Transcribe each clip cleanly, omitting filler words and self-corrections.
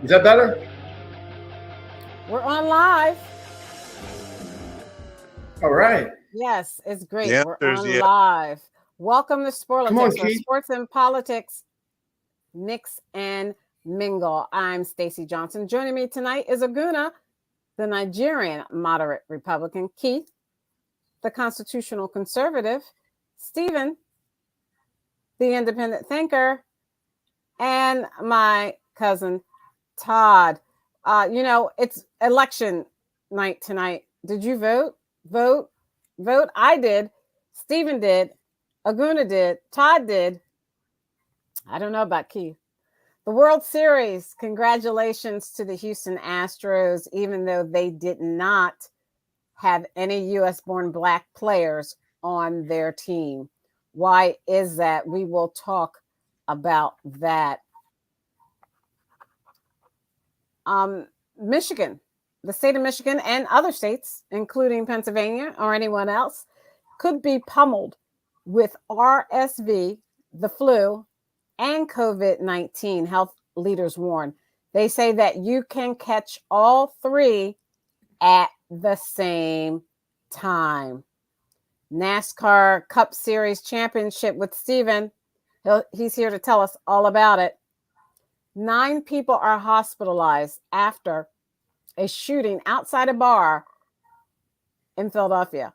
Is that better? We're on live. All right. Yes, it's The great. We're answer is on yes. live. Welcome to Come on, Sporlitics, where Keith. sports and politics mix and mingle. I'm Stacey Johnson. Joining me tonight is Aguna, the Nigerian moderate Republican, Keith, the constitutional conservative, Stephen, the independent thinker, and my cousin Todd. It's election night tonight. Did you vote? Vote? Vote? I did. Stephen did. Aguna did. Todd did. I don't know about Keith. The World Series. Congratulations to the Houston Astros, even though they did not have any U.S. born black players on their team. Why is that? We will talk about that. Michigan, the state of Michigan, and other states, including Pennsylvania or anyone else, could be pummeled with RSV, the flu, and COVID-19, health leaders warn. They say that you can catch all three at the same time. NASCAR Cup Series Championship with Steven. He's here to tell us all about it. 9 people are hospitalized after a shooting outside a bar in Philadelphia.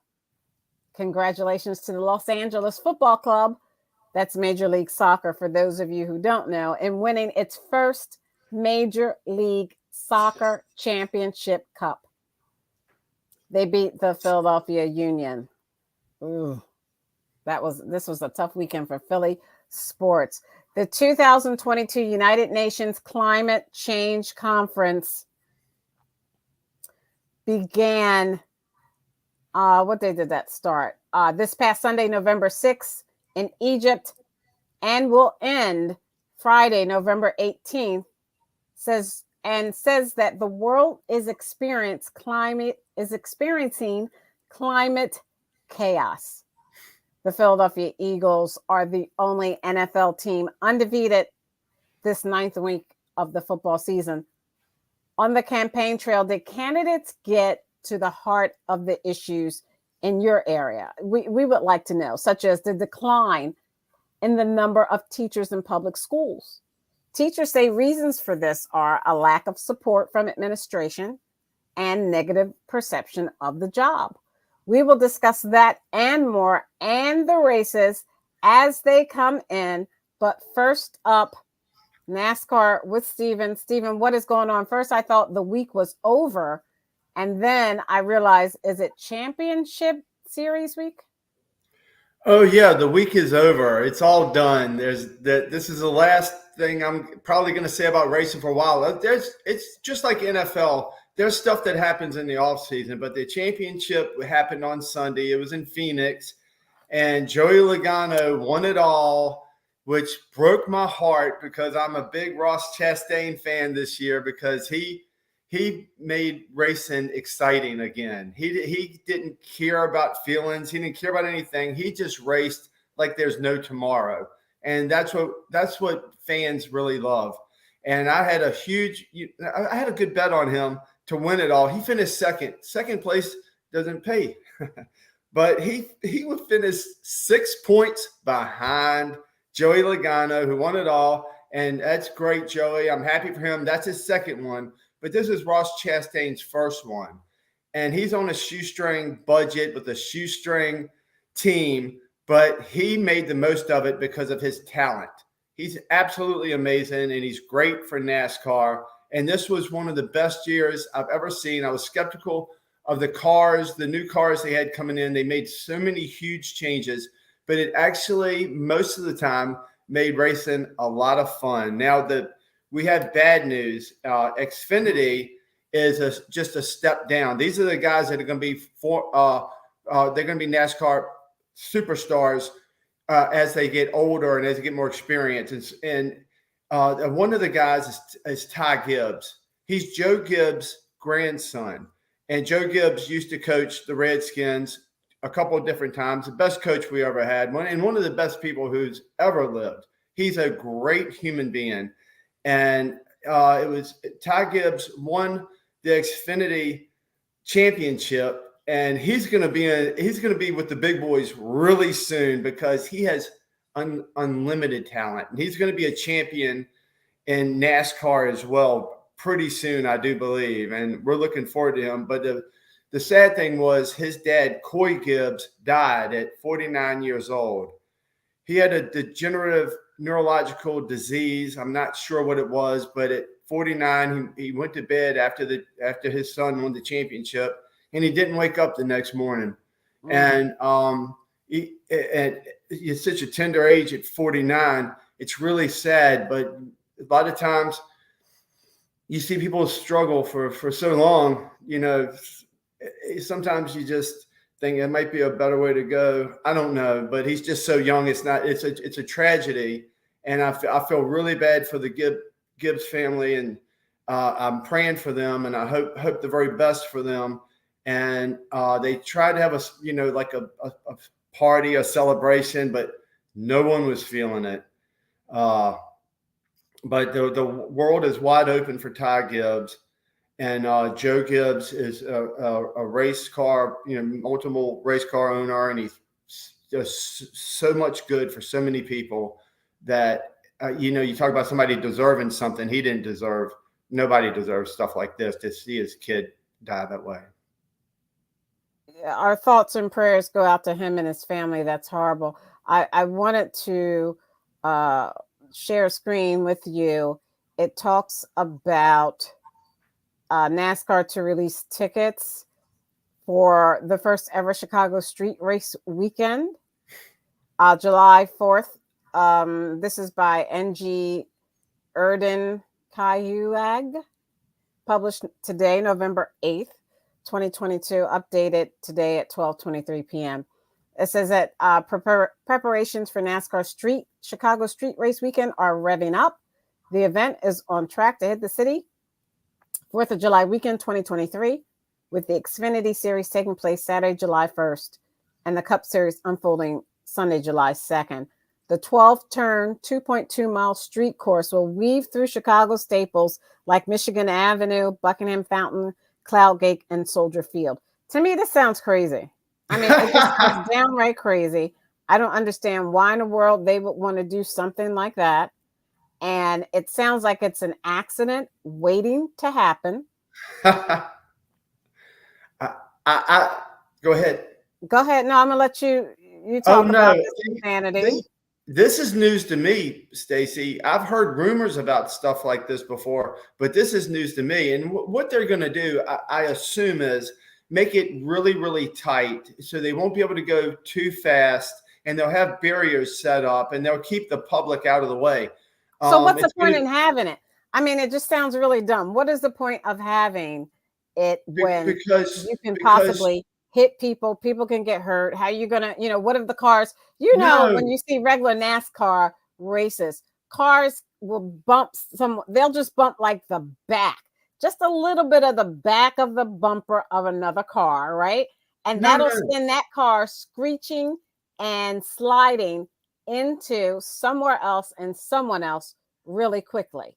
Congratulations to the Los Angeles Football Club, that's Major League Soccer for those of you who don't know, in winning its first Major League Soccer Championship Cup. They beat the Philadelphia Union. Ooh, this was a tough weekend for Philly sports. The 2022 United Nations Climate Change Conference began. What day did that start? This past Sunday, November 6th in Egypt, and will end Friday, November 18th. Says that the world is experiencing climate chaos. The Philadelphia Eagles are the only NFL team undefeated this 9th week of the football season. On the campaign trail, did candidates get to the heart of the issues in your area? We would like to know, such as the decline in the number of teachers in public schools. Teachers say reasons for this are a lack of support from administration and negative perception of the job. We will discuss that and more, and the races as they come in. But first up, NASCAR with Steven. Steven, what is going on? First, I thought the week was over, and then I realized, is it championship series week? Oh yeah, the week is over. It's all done. This is the last thing I'm probably going to say about racing for a while. It's just like NFL. There's stuff that happens in the off season, but the championship happened on Sunday. It was in Phoenix, and Joey Logano won it all, which broke my heart because I'm a big Ross Chastain fan this year because he made racing exciting again. He didn't care about feelings. He didn't care about anything. He just raced like there's no tomorrow. And that's what fans really love. And I had a good bet on him to win it all. He finished second. Second place doesn't pay. But he would finish 6 points behind Joey Logano, who won it all. And that's great, Joey. I'm happy for him. That's his second one. But this is Ross Chastain's first one. And he's on a shoestring budget with a shoestring team, but he made the most of it because of his talent. He's absolutely amazing, and he's great for NASCAR. And this was one of the best years I've ever seen. I was skeptical of the cars, the new cars they had coming in. They made so many huge changes, but it actually, most of the time, made racing a lot of fun. Now, we have bad news. Xfinity is just a step down. These are the guys that are going to be they're going to be NASCAR superstars as they get older and as they get more experience. And one of the guys is Ty Gibbs. He's Joe Gibbs' grandson. And Joe Gibbs used to coach the Redskins a couple of different times. The best coach we ever had, and one of the best people who's ever lived. He's a great human being. And it was Ty Gibbs won the Xfinity championship, and he's going to be with the big boys really soon because he has unlimited talent, and he's going to be a champion in NASCAR as well pretty soon, I do believe, and we're looking forward to him. But the sad thing was his dad, Coy Gibbs, died at 49 years old. He had a degenerative neurological disease. I'm not sure what it was, but at 49, he went to bed after his son won the championship, and he didn't wake up the next morning. And he's such a tender age at 49. It's really sad, but a lot of times you see people struggle for so long. Sometimes you just think it might be a better way to go. I don't know, but he's just so young. It's a tragedy, and I feel really bad for the Gibbs family, and I'm praying for them, and I hope the very best for them. And they tried to have a party, a celebration, but no one was feeling it. But the world is wide open for Ty Gibbs. And Joe Gibbs is a race car, multiple race car owner, and he's just so much good for so many people that, you talk about somebody deserving something he didn't deserve. Nobody deserves stuff like this, to see his kid die that way. Our thoughts and prayers go out to him and his family. That's horrible. I wanted to share a screen with you. It talks about NASCAR to release tickets for the first ever Chicago Street Race weekend, July 4th. This is by NG Erden Kayuag, published today, November 8th, 2022, updated today at 12:23 p.m. It says that preparations for NASCAR Chicago Street Race weekend are revving up. The event is on track to hit the city 4th of July weekend 2023, with the Xfinity Series taking place Saturday, July 1st, and the Cup Series unfolding Sunday, July 2nd. The 12-turn, 2.2-mile street course will weave through Chicago staples like Michigan Avenue, Buckingham Fountain, Cloudgate, and Soldier Field. To me, this sounds crazy. I mean, it's downright crazy. I don't understand why in the world they would want to do something like that. And it sounds like it's an accident waiting to happen. I go ahead. Go ahead. No, I'm gonna let you talk about this insanity. This is news to me, Stacy. I've heard rumors about stuff like this before, but this is news to me. And what they're going to do, I assume, is make it really, really tight so they won't be able to go too fast, and they'll have barriers set up, and they'll keep the public out of the way. So what's the point in having it? I mean, it just sounds really dumb. What is the point of having it when you can possibly hit people? People can get hurt. How are you going to, what if the cars, when you see regular NASCAR races, cars will bump they'll just bump like the back, just a little bit of the back of the bumper of another car, right? And that'll send that car screeching and sliding into somewhere else and someone else really quickly.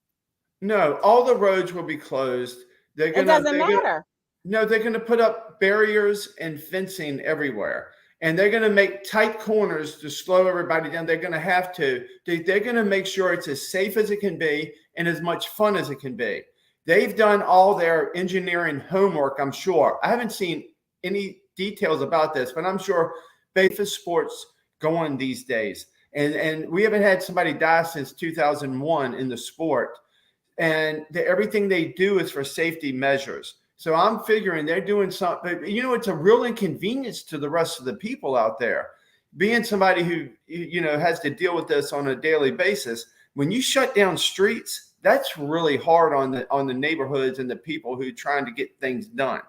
No, all the roads will be closed. It doesn't matter. They're going to put up barriers and fencing everywhere, and they're going to make tight corners to slow everybody down. They're going to have to. They're going to make sure it's as safe as it can be and as much fun as it can be. They've done all their engineering homework, I'm sure. I haven't seen any details about this, but I'm sure Bayfus Sports going these days. And we haven't had somebody die since 2001 in the sport. And everything they do is for safety measures. So I'm figuring they're doing something. It's a real inconvenience to the rest of the people out there. Being somebody who, has to deal with this on a daily basis, when you shut down streets, that's really hard on the neighborhoods and the people who are trying to get things done.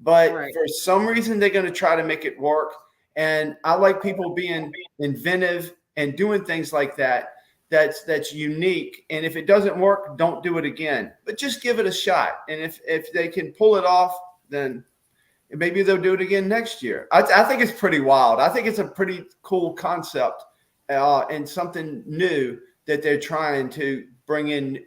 But for some reason, they're going to try to make it work. And I like people being inventive and doing things like that. That's unique. And if it doesn't work, don't do it again. But just give it a shot. And if they can pull it off, then maybe they'll do it again next year. I think it's pretty wild. I think it's a pretty cool concept and something new that they're trying to bring in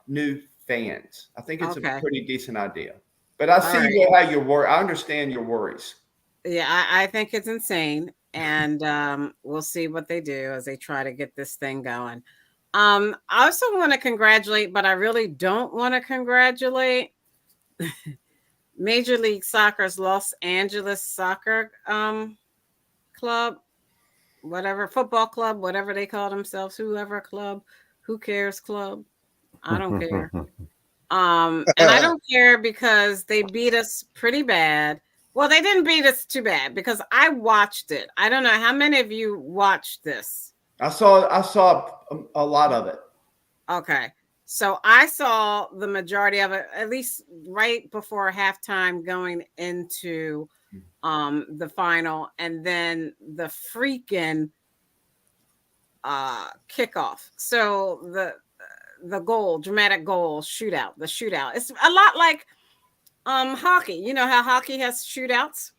new fans. I think it's a Okay. pretty decent idea. But I All see right. how you're worried. I understand your worries. Yeah, I think it's insane. And we'll see what they do as they try to get this thing going. I also want to congratulate, but I really don't want to congratulate Major League Soccer's Los Angeles Soccer Club, whatever football club, whatever they call themselves, whoever club, who cares club. I don't care. And I don't care because they beat us pretty bad. Well, they didn't beat us too bad because I watched it. I don't know how many of you watched this. I saw a lot of it. Okay. So I saw the majority of it, at least right before halftime going into the final, and then the freaking kickoff. So the goal, dramatic goal, shootout, the shootout. It's a lot like hockey. You know how hockey has shootouts?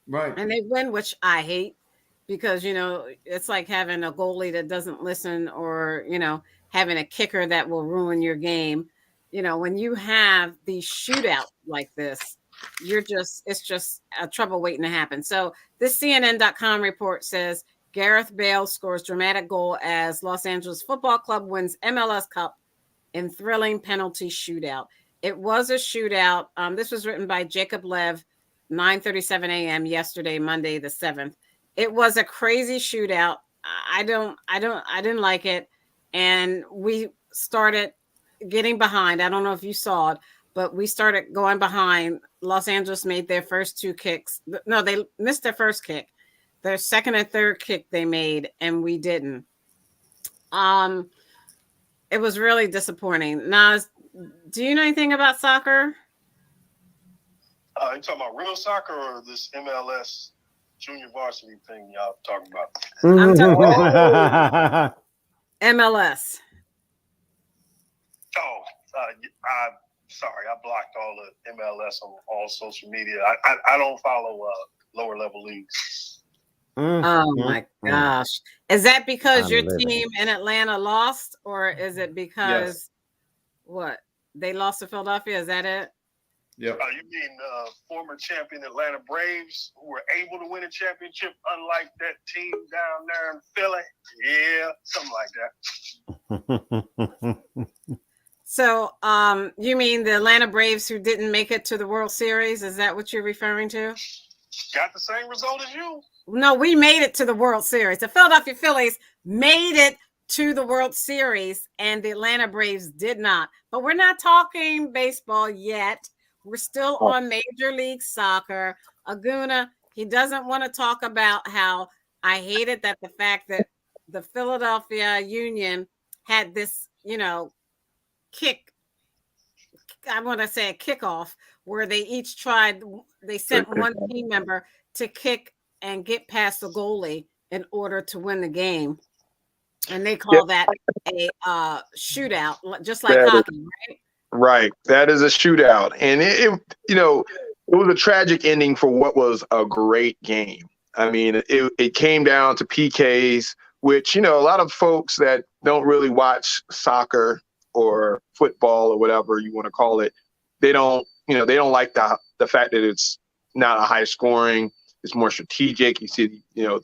Right. And they win, which I hate because, it's like having a goalie that doesn't listen or, having a kicker that will ruin your game. When you have these shootouts like this, it's just a trouble waiting to happen. So this CNN.com report says Gareth Bale scores dramatic goal as Los Angeles Football Club wins MLS Cup in thrilling penalty shootout. It was a shootout. This was written by Jacob Lev, 9:37 a.m. yesterday, Monday the 7th. It was a crazy shootout. I didn't like it. And we started getting behind. I don't know if you saw it, but we started going behind. Los Angeles made their first two kicks. No, they missed their first kick. Their second and third kick they made, and we didn't. It was really disappointing. Nas, do you know anything about soccer? You talking about real soccer or this MLS junior varsity thing y'all talking about? I'm talking about MLS. Oh, I'm sorry. I blocked all the MLS on all social media. I don't follow lower level leagues. Oh my gosh. Is that because your team in Atlanta lost, or is it because what? They lost to Philadelphia? Is that it? Yeah. You mean former champion Atlanta Braves who were able to win a championship, unlike that team down there in Philly? Yeah, something like that. So, you mean the Atlanta Braves who didn't make it to the World Series? Is that what you're referring to? Got the same result as you. No, we made it to the World Series. The Philadelphia Phillies made it to the World Series, and the Atlanta Braves did not. But we're not talking baseball yet. We're still on Major League Soccer. Aguna, he doesn't want to talk about how I hated that the fact that the Philadelphia Union had this, kick. I want to say a kickoff where they each they sent one team member to kick and get past the goalie in order to win the game. And they call that a shootout, just like hockey, right? Right. That is a shootout. And it was a tragic ending for what was a great game. I mean, it came down to PKs, which, a lot of folks that don't really watch soccer or football or whatever you want to call it, they don't like the fact that it's not a high scoring. It's more strategic. You see,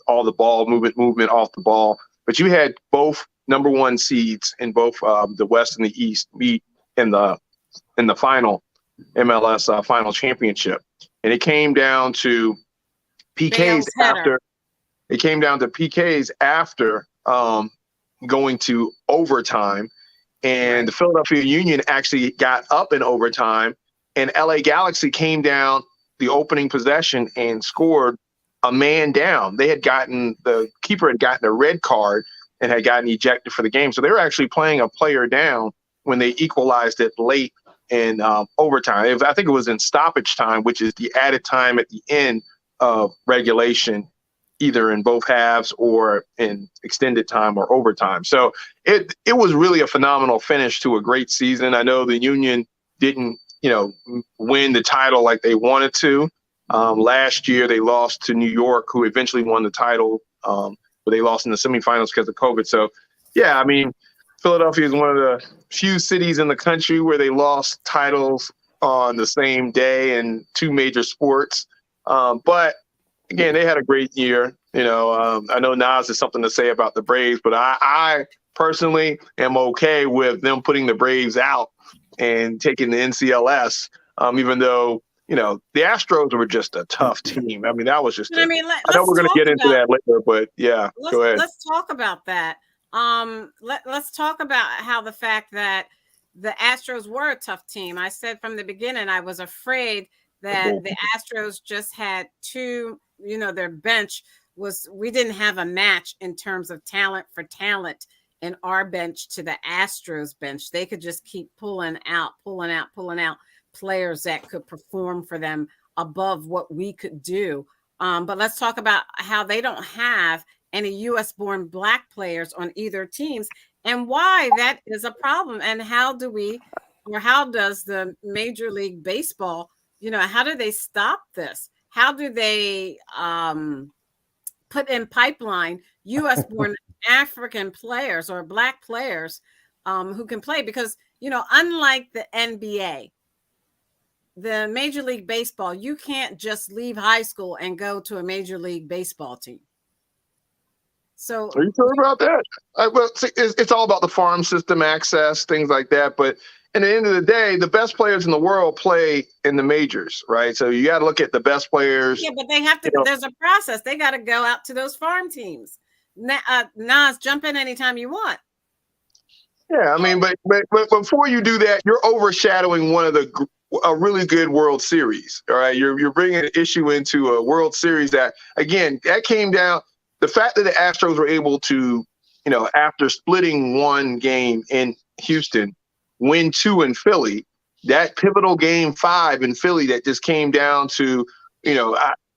all the ball movement off the ball. But you had both number one seeds in both the West and the East meet in the final MLS final championship, and it came down to PKs after. It came down to PKs after going to overtime, and the Philadelphia Union actually got up in overtime, and LA Galaxy came down the opening possession and scored a man down. The keeper had gotten a red card and had gotten ejected for the game, so they were actually playing a player down when they equalized it late in overtime. I think it was in stoppage time, which is the added time at the end of regulation, either in both halves or in extended time or overtime. So it was really a phenomenal finish to a great season. I know the Union didn't, win the title like they wanted to. Last year they lost to New York, who eventually won the title, but they lost in the semifinals because of COVID. So, yeah, I mean, Philadelphia is one of the few cities in the country where they lost titles on the same day in two major sports. But again, they had a great year. I know Nas has something to say about the Braves, but I personally am okay with them putting the Braves out and taking the NCLS, even though, the Astros were just a tough team. I mean, that was just I mean, I know we're going to get into that later, but yeah, go ahead. Let's talk about that. Let's talk about how the fact that the Astros were a tough team. I said from the beginning, I was afraid that the Astros just had their bench we didn't have a match in terms of talent for talent in our bench to the Astros bench. They could just keep pulling out players that could perform for them above what we could do. But let's talk about how they don't have any U.S.-born Black players on either teams and why that is a problem. And how does the Major League Baseball, how do they stop this? How do they put in pipeline U.S.-born African players or Black players who can play? Because, unlike the NBA, the Major League Baseball, you can't just leave high school and go to a Major League Baseball team. So, are you sure about that? Well, it's all about the farm system access, things like that. But at the end of the day, the best players in the world play in the majors, right? So you got to look at the best players. Yeah, but they have to. There's a process. They got to go out to those farm teams. Nas, jump in anytime you want. Yeah, I mean, but before you do that, you're overshadowing one of a really good World Series. All right, you're bringing an issue into a World Series that, again, that came down. The fact that the Astros were able to, after splitting one game in Houston, win two in Philly, that pivotal game 5 in Philly that just came down to,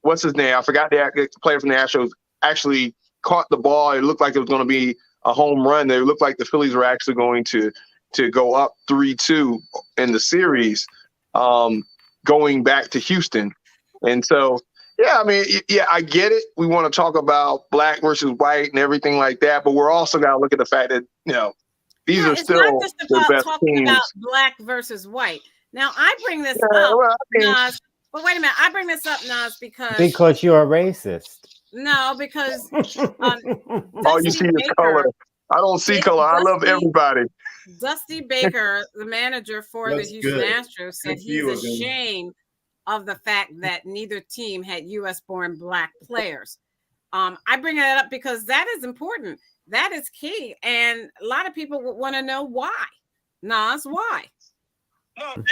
what's his name? I forgot the player from the Astros actually caught the ball. It looked like it was going to be a home run. It looked like the Phillies were actually going to go up 3-2 in the series, going back to Houston. And so, yeah, I mean, yeah, I get it. We want to talk about Black versus white and everything like that, but we're also got to look at the fact that, these are still not just the about best talking teams. about Black versus white. Now, I bring this up, Nas. But wait a minute, I bring this up, Nas, because you're a racist. No, because all you see is color. I don't see color. I love everybody. Dusty Baker, the manager for the Houston Astros, said he's ashamed of the fact that neither team had U.S.-born Black players. I bring that up because that is important. That is key. And a lot of people would want to know why. Nas, why? No, and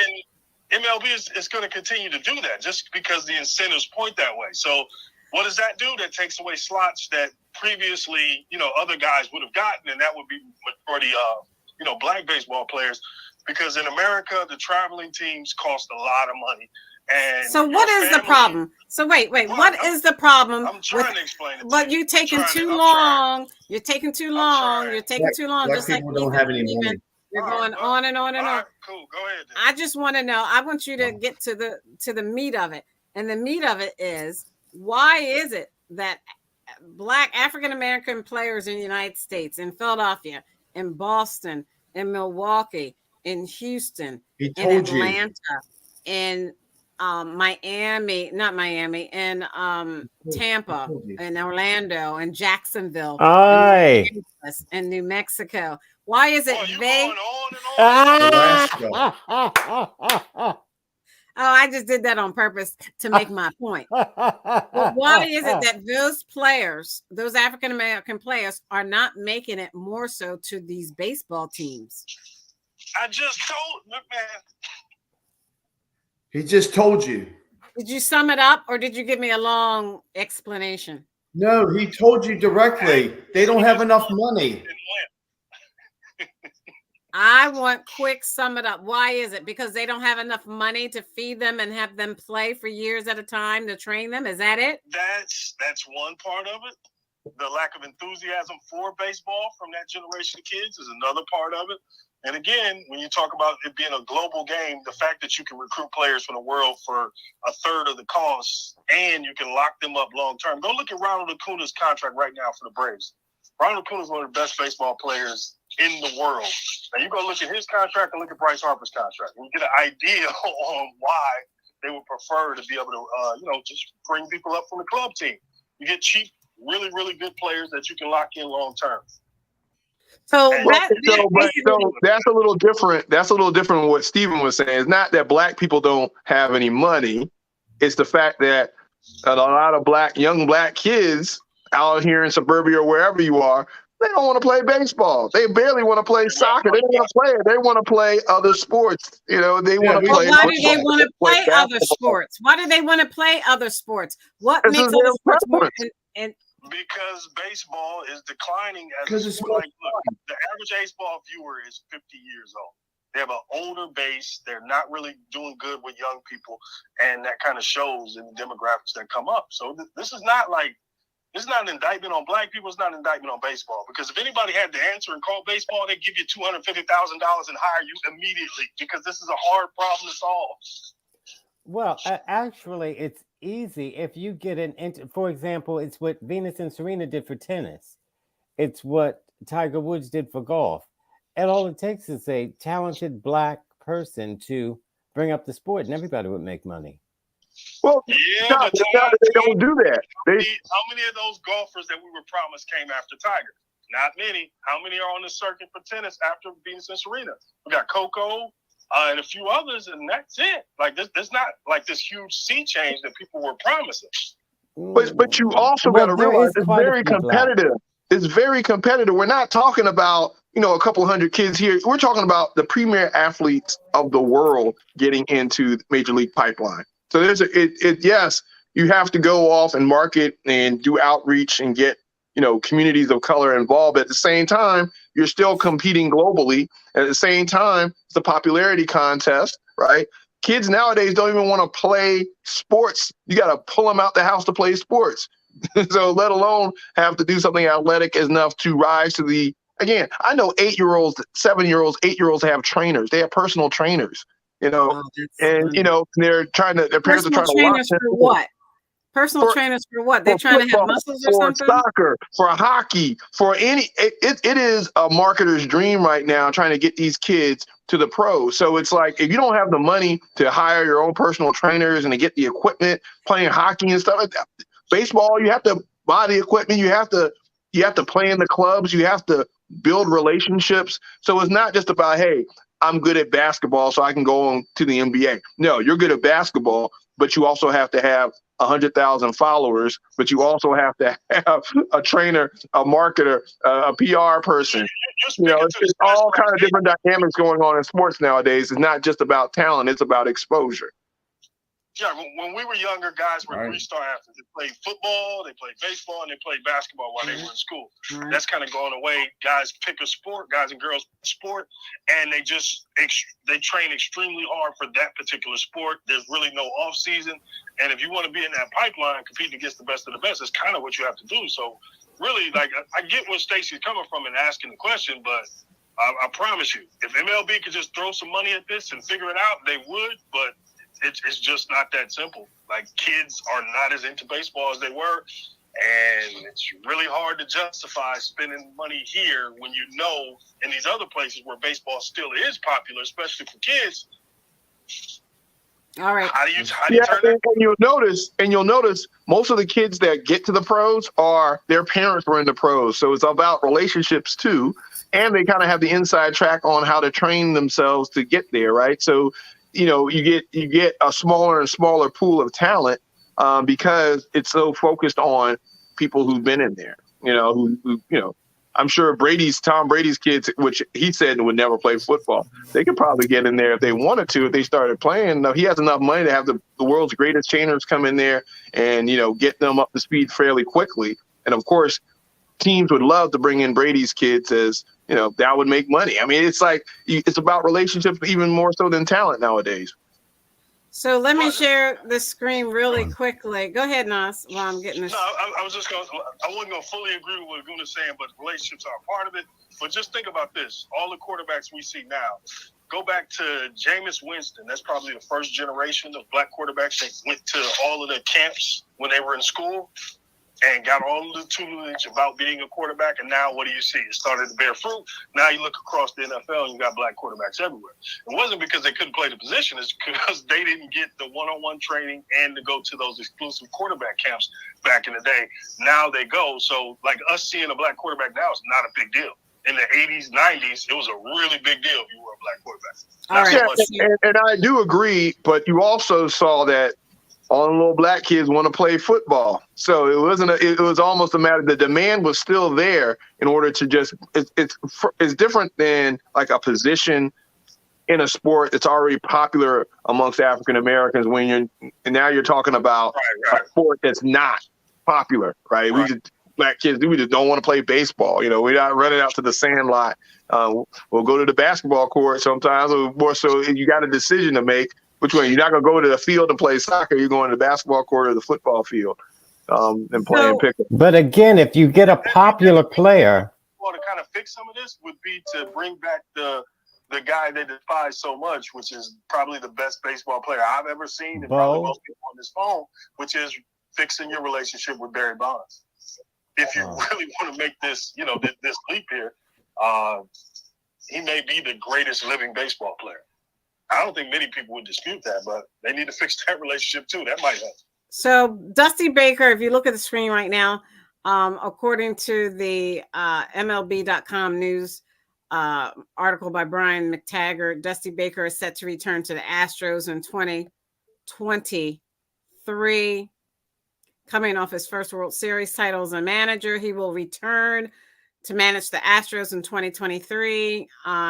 MLB is going to continue to do that just because the incentives point that way. So what does that do? That takes away slots that previously, other guys would have gotten, and that would be majority of, Black baseball players. Because in America, the traveling teams cost a lot of money. And so what is the problem? So wait, what is the problem? I'm trying to explain it. But you're taking too long. You're taking too long. You're taking too long. Black Just like people don't have any money. You're going on and on and on. Cool. Go ahead. Then. I just want to know. I want you to get to the meat of it. And the meat of it is, why is it that Black African American players in the United States, in Philadelphia, in Boston, in Milwaukee, in Houston, in Atlanta, in Miami, not Miami, in Tampa, in Orlando, and Jacksonville, and New Mexico. Why is it they? Oh, I just did that on purpose to make my point. But why is it that those players, those African American players, are not making it more so to these baseball teams? I just told man. He just told you. Did you sum it up, or did you give me a long explanation? No, he told you directly. They don't have enough money. I want quick sum it up. Why is it? Because they don't have enough money to feed them and have them play for years at a time to train them? Is that it? That's one part of it. The lack of enthusiasm for baseball from that generation of kids is another part of it. And again, when you talk about it being a global game, the fact that you can recruit players from the world for a third of the cost and you can lock them up long term. Go look at Ronald Acuna's contract right now for the Braves. Ronald Acuna is one of the best baseball players in the world. Now you go look at his contract and look at Bryce Harper's contract, and you get an idea on why they would prefer to be able to, just bring people up from the club team. You get cheap, really, really good players that you can lock in long term. So that's a little different. That's a little different than what Steven was saying. It's not that black people don't have any money. It's the fact that a lot of young black kids out here in suburbia or wherever you are, they don't want to play baseball. They barely want to play soccer. They don't want to play it. They want to play other sports. They want to play. Why do they want to play other sports? Why do they want to play other sports? What makes other sports more? Because baseball is declining as a sport. Look, the average baseball viewer is 50 years old. They have an older base. They're not really doing good with young people, and that kind of shows in the demographics that come up. So this is not an indictment on black people. It's not an indictment on baseball. Because if anybody had the answer and called baseball, they'd give you $250,000 and hire you immediately, because this is a hard problem to solve. Well, actually, it's easy if you get for example, it's what Venus and Serena did for tennis. It's what Tiger Woods did for golf. And all it takes is a talented black person to bring up the sport, and everybody would make money. Well, but they don't do that. How many of those golfers that we were promised came after Tiger? Not many. How many are on the circuit for tennis after Venus and Serena? We got Coco and a few others, and that's it. Like there's not like this huge sea change that people were promising. But you also got to realize it's very competitive. It's very competitive. We're not talking about a couple hundred kids here. We're talking about the premier athletes of the world getting into Major League Pipeline. So yes, you have to go off and market and do outreach and get, communities of color involved. But at the same time, you're still competing globally. At the same time, it's a popularity contest, right? Kids nowadays don't even want to play sports. You got to pull them out the house to play sports. So let alone have to do something athletic enough to rise to again, I know 8-year-olds, 7-year-olds, 8-year-olds have trainers. They have personal trainers. They're trying to. Their parents are trying to trainers for what? Personal trainers for what? They're trying to have muscles or something? For soccer, for hockey, for any. It is a marketer's dream right now, trying to get these kids to the pros. So it's like, if you don't have the money to hire your own personal trainers and to get the equipment, playing hockey and stuff like that, baseball, you have to buy the equipment. You have to play in the clubs. You have to build relationships. So it's not just about, hey, I'm good at basketball, so I can go on to the NBA. No, you're good at basketball, but you also have to have 100,000 followers, but you also have to have a trainer, a marketer, a PR person. It's all kind of different dynamics going on in sports nowadays. It's not just about talent. It's about exposure. Yeah, when we were younger, guys were three-star athletes. They played football, they played baseball, and they played basketball while they were in school. Right. That's kind of going away. Guys pick a sport, guys and girls sport, and they train extremely hard for that particular sport. There's really no off season, and if you want to be in that pipeline, competing against the best of the best, that's kind of what you have to do. So, really, I get where Stacey's coming from in asking the question, but I promise you, if MLB could just throw some money at this and figure it out, they would. But it's just not that simple. Like, kids are not as into baseball as they were, and it's really hard to justify spending money here when in these other places where baseball still is popular, especially for kids. All right. How do you turn that? And you'll notice most of the kids that get to the pros their parents were in the pros. So it's about relationships too, and they kind of have the inside track on how to train themselves to get there, right? So you get a smaller and smaller pool of talent because it's so focused on people who've been in there. I'm sure Tom Brady's kids, which he said would never play football, they could probably get in there if they wanted to, if they started playing. Now, he has enough money to have the world's greatest trainers come in there and get them up to speed fairly quickly. And of course, teams would love to bring in Brady's kids as that would make money. I mean, it's like it's about relationships even more so than talent nowadays. So let me share the screen really quickly. Go ahead, Nas, while I'm getting this. No, I wasn't going to fully agree with what Guna's saying, but relationships are part of it. But just think about this. All the quarterbacks we see now, go back to Jameis Winston. That's probably the first generation of black quarterbacks that went to all of the camps when they were in school. and got all the tutelage about being a quarterback, and now what do you see? It started to bear fruit. Now you look across the NFL and you got black quarterbacks everywhere. It wasn't because they couldn't play the position, it's because they didn't get the one-on-one training and to go to those exclusive quarterback camps back in the day. Now they go. So like us seeing a black quarterback now is not a big deal. In the 80s, 90s, it was a really big deal if you were a black quarterback. All right. Yeah, and I do agree, but you also saw that all the little black kids want to play football. So it was almost a matter, the demand was still there in order to just, it's different than like a position in a sport that's already popular amongst African Americans and now you're talking about a sport that's not popular, right? Black kids, we just don't want to play baseball. We're not running out to the sand lot. We'll go to the basketball court sometimes, or more so you got a decision to make. Which way? You're not going to go to the field and play soccer. You're going to the basketball court or the football field and playing pickup. But again, if you get a popular player. Well, to kind of fix some of this would be to bring back the guy they despise so much, which is probably the best baseball player I've ever seen, and probably most people on this phone, which is fixing your relationship with Barry Bonds. If you really want to make this, this leap here, he may be the greatest living baseball player. I don't think many people would dispute that, but they need to fix that relationship too. That might help. So Dusty Baker, if you look at the screen right now, according to the MLB.com news article by Brian McTaggart, Dusty Baker is set to return to the Astros in 2023. Coming off his first World Series title as a manager, he will return to manage the Astros in 2023.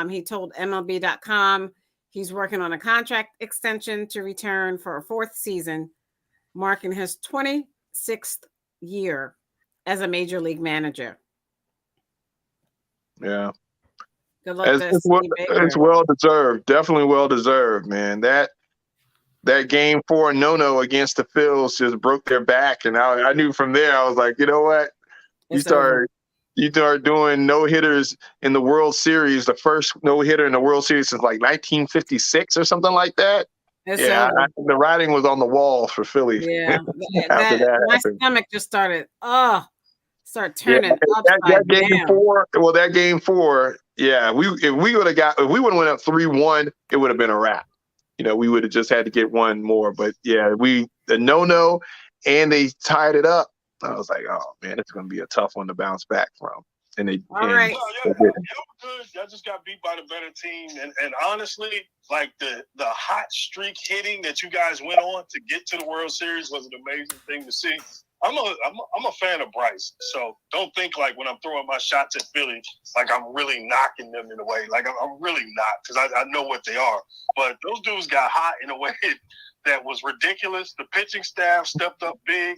He told MLB.com he's working on a contract extension to return for a fourth season, marking his 26th year as a major league manager. Yeah. Good luck. It's well deserved. Definitely well deserved, man. That game 4 no against the Phils just broke their back. And I knew from there, I was like, you know what? You start doing no-hitters in the World Series, the first no-hitter in the World Series since like 1956 or something like that. The writing was on the wall for Philly. Yeah. My stomach just started turning upside that game down. 4. Well, that game 4, yeah. If we would have went up 3-1, it would have been a wrap. We would have just had to get one more. But yeah, the no, and they tied it up. I was like, oh man, it's going to be a tough one to bounce back from. And they all right. Y'all good. Y'all just got beat by the better team, and honestly, like the hot streak hitting that you guys went on to get to the World Series was an amazing thing to see. I'm a fan of Bryce, so don't think like when I'm throwing my shots at Philly, like I'm really knocking them in a way. Like I'm really not, because I know what they are. But those dudes got hot in a way that was ridiculous. The pitching staff stepped up big.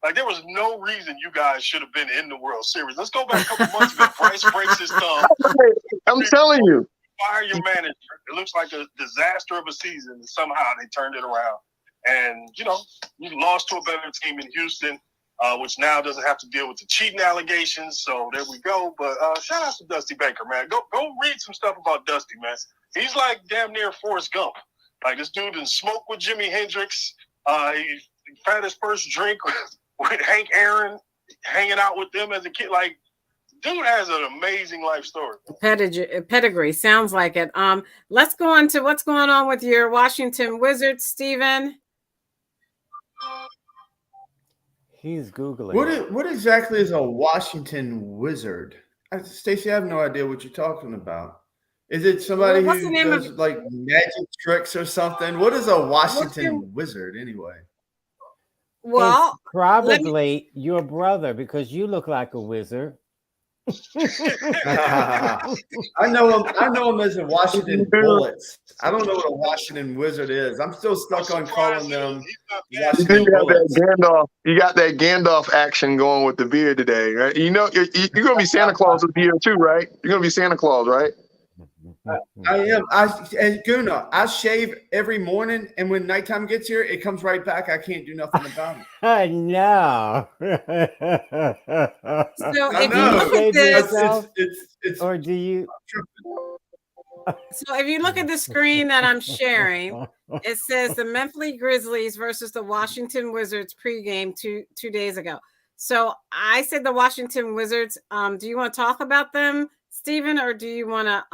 Like there was no reason you guys should have been in the World Series. Let's go back a couple months ago. Bryce breaks his thumb. I'm telling you. Fire your manager. It looks like a disaster of a season, and somehow they turned it around. And, you lost to a better team in Houston, which now doesn't have to deal with the cheating allegations. So there we go. But shout out to Dusty Baker, man. Go read some stuff about Dusty, man. He's like damn near Forrest Gump. Like this dude didn't smoke with Jimi Hendrix. He had his first drink with Hank Aaron, hanging out with them as a kid. Like, dude has an amazing life story. Pedigree sounds like it. Let's go on to what's going on with your Washington Wizards, Steven. He's Googling. What exactly is a Washington Wizard? Stacey, I have no idea what you're talking about. Is it somebody who does like magic tricks or something? What is a Washington Wizard anyway? Well, it's probably your brother, because you look like a wizard. I know him as the Washington Bullets. I don't know what a Washington Wizard is. I'm still stuck on calling them Washington Bullets. You got that Gandalf action going with the beard today, right? You're going to be Santa Claus this year too, right? You're going to be Santa Claus, right? I am. Guna, I shave every morning, and when nighttime gets here, it comes right back. I can't do nothing about it. No. So if you look at this, or do you? So if you look at the screen that I'm sharing, it says the Memphis Grizzlies versus the Washington Wizards pregame two days ago. So I said the Washington Wizards. Do you want to talk about them, Stephen, or do you want to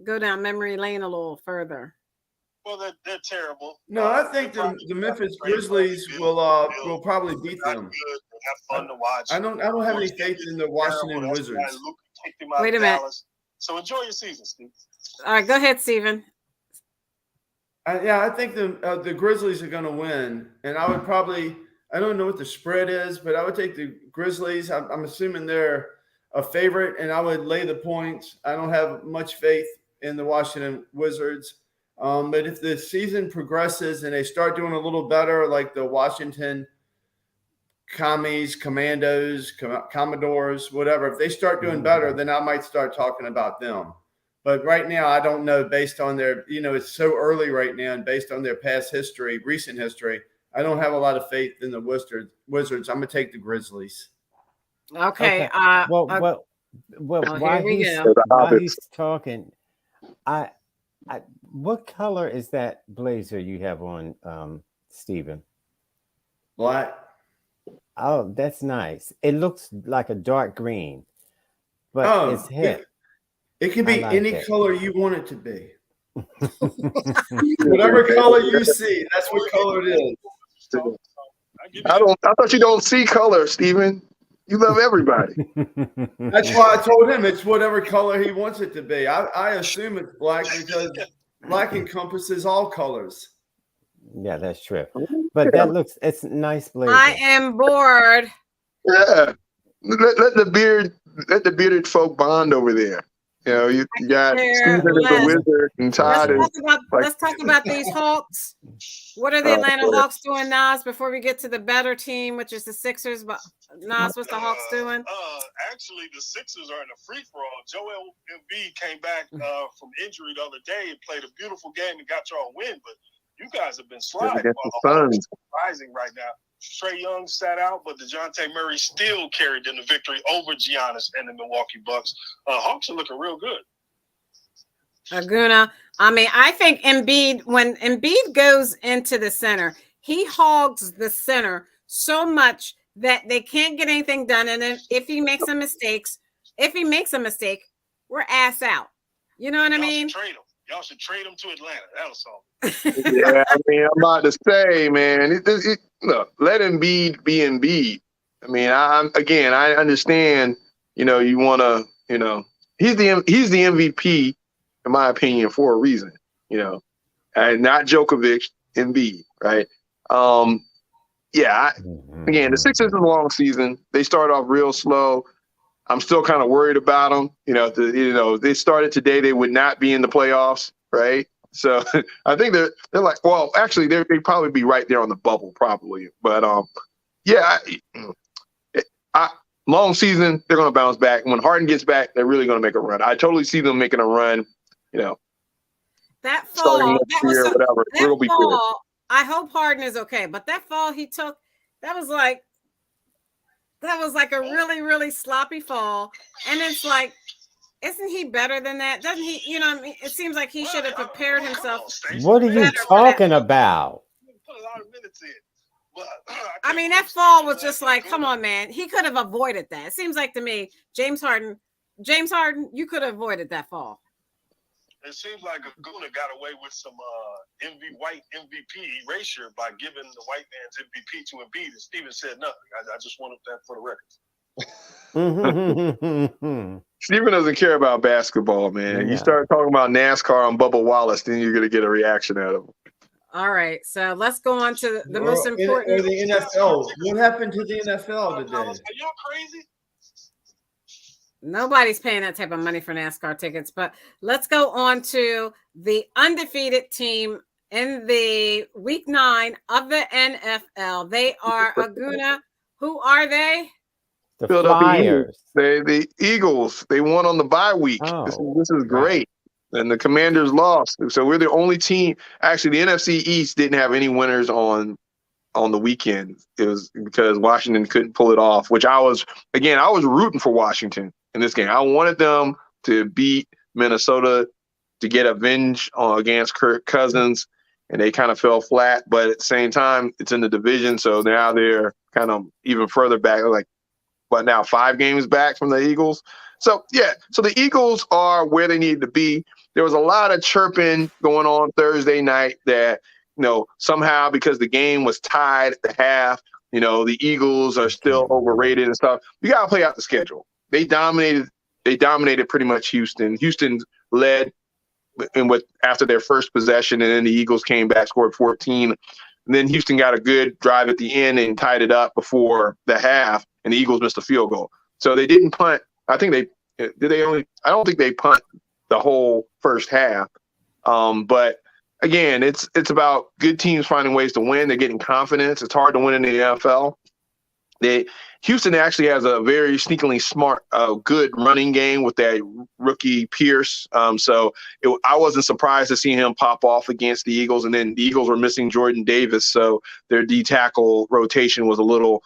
go down memory lane a little further? Well, they're terrible. No, I think the Memphis Grizzlies will probably beat them. Good. They're not fun to watch. I don't have any faith in the Washington Wizards. Wait a minute. So enjoy your season, Steve. All right, go ahead, Stephen. I think the Grizzlies are going to win, and I would probably, I don't know what the spread is, but I would take the Grizzlies. I'm assuming they're a favorite, and I would lay the points. I don't have much faith in the Washington Wizards, but if the season progresses and they start doing a little better, like the Washington Commies, Commandos, Commodores, whatever, if they start doing better, then I might start talking about them. But right now, I don't know, based on their, it's so early right now, and based on their past history, recent history, I don't have a lot of faith in the Wizards. I'm going to take the Grizzlies. Okay. While he's talking, what color is that blazer you have on, Stephen? Black. Oh, that's nice. It looks like a dark green, but it's hip. It can be any color you want it to be. Whatever color you see, that's what color it is. I thought you don't see color, Stephen. You love everybody. That's why I told him it's whatever color he wants it to be. I assume it's black because black encompasses all colors. Yeah, that's true. But it's a nice blazer. I am bored. Yeah. Let the bearded folk bond over there. You got Stephen as a wizard and Todd let's talk about these Hawks. What are the Atlanta Hawks doing, Nas, before we get to the better team, which is the Sixers? But Nas, what's the Hawks doing? Actually, the Sixers are in a free-for-all. Joel Embiid came back from injury the other day and played a beautiful game and got y'all a win, but you guys have been sliding. Rising right now. Trae Young sat out, but DeJounte Murray still carried them to victory over Giannis and the Milwaukee Bucks. Hawks are looking real good. Aguna, I think when Embiid goes into the center, he hogs the center so much that they can't get anything done. And then if he makes a mistake, we're ass out. You know what I mean? Y'all should trade him to Atlanta. That'll solve it. Yeah, I'm about to say, man, look, let Embiid be Embiid. I understand, you want to, he's the MVP, in my opinion, for a reason, and not Djokovic, Embiid, right? Again, the Sixers is a long season. They start off real slow. I'm still kind of worried about them. They started today, they would not be in the playoffs, right? So I think they're like, well, actually, they'd probably be right there on the bubble, probably. But long season, they're going to bounce back. When Harden gets back, they're really going to make a run. I totally see them making a run. That fall, We'll be good. I hope Harden is okay. But that fall he took, that was like a really, really sloppy fall. And it's like, isn't he better than that? Doesn't he? It seems like he should have prepared himself. What are you talking about? Put a lot of minutes in. But, that fall was just like, come on, man. He could have avoided that. It seems like to me, James Harden, you could have avoided that fall. It seems like Aguna got away with some white MVP erasure by giving the white man's MVP to Embiid, and Steven said nothing. I just wanted that for the record. Steven doesn't care about basketball, man. Yeah. You start talking about NASCAR and Bubba Wallace, then you're going to get a reaction out of him. All right, so let's go on to the most important. The NFL. What happened to the NFL today? Are y'all crazy? Nobody's paying that type of money for NASCAR tickets, but let's go on to the undefeated team in the week 9 of the NFL. They are Aguna. Who are they? The Flyers. The Eagles. They won on the bye week. Oh, this is great. Right. And the Commanders lost. So we're the only team. Actually, the NFC East didn't have any winners on the weekend. It was because Washington couldn't pull it off, which I was rooting for Washington in this game. I wanted them to beat Minnesota to get revenge against Kirk Cousins, and they kind of fell flat. But at the same time, it's in the division, so now they're kind of even further back. Like but now 5 games back from the Eagles. So the Eagles are where they need to be. There was a lot of chirping going on Thursday night that, somehow because the game was tied at the half, the Eagles are still overrated and stuff. You got to play out the schedule. They dominated pretty much Houston. Houston led after their first possession, and then the Eagles came back, scored 14. And then Houston got a good drive at the end and tied it up before the half, and the Eagles missed a field goal. So they didn't punt. I think I don't think they punt the whole first half. But again, it's about good teams finding ways to win. They're getting confidence. It's hard to win in the NFL. Houston actually has a very sneakily smart, good running game with that rookie Pierce. So I wasn't surprised to see him pop off against the Eagles. And then the Eagles were missing Jordan Davis, so their D tackle rotation was a little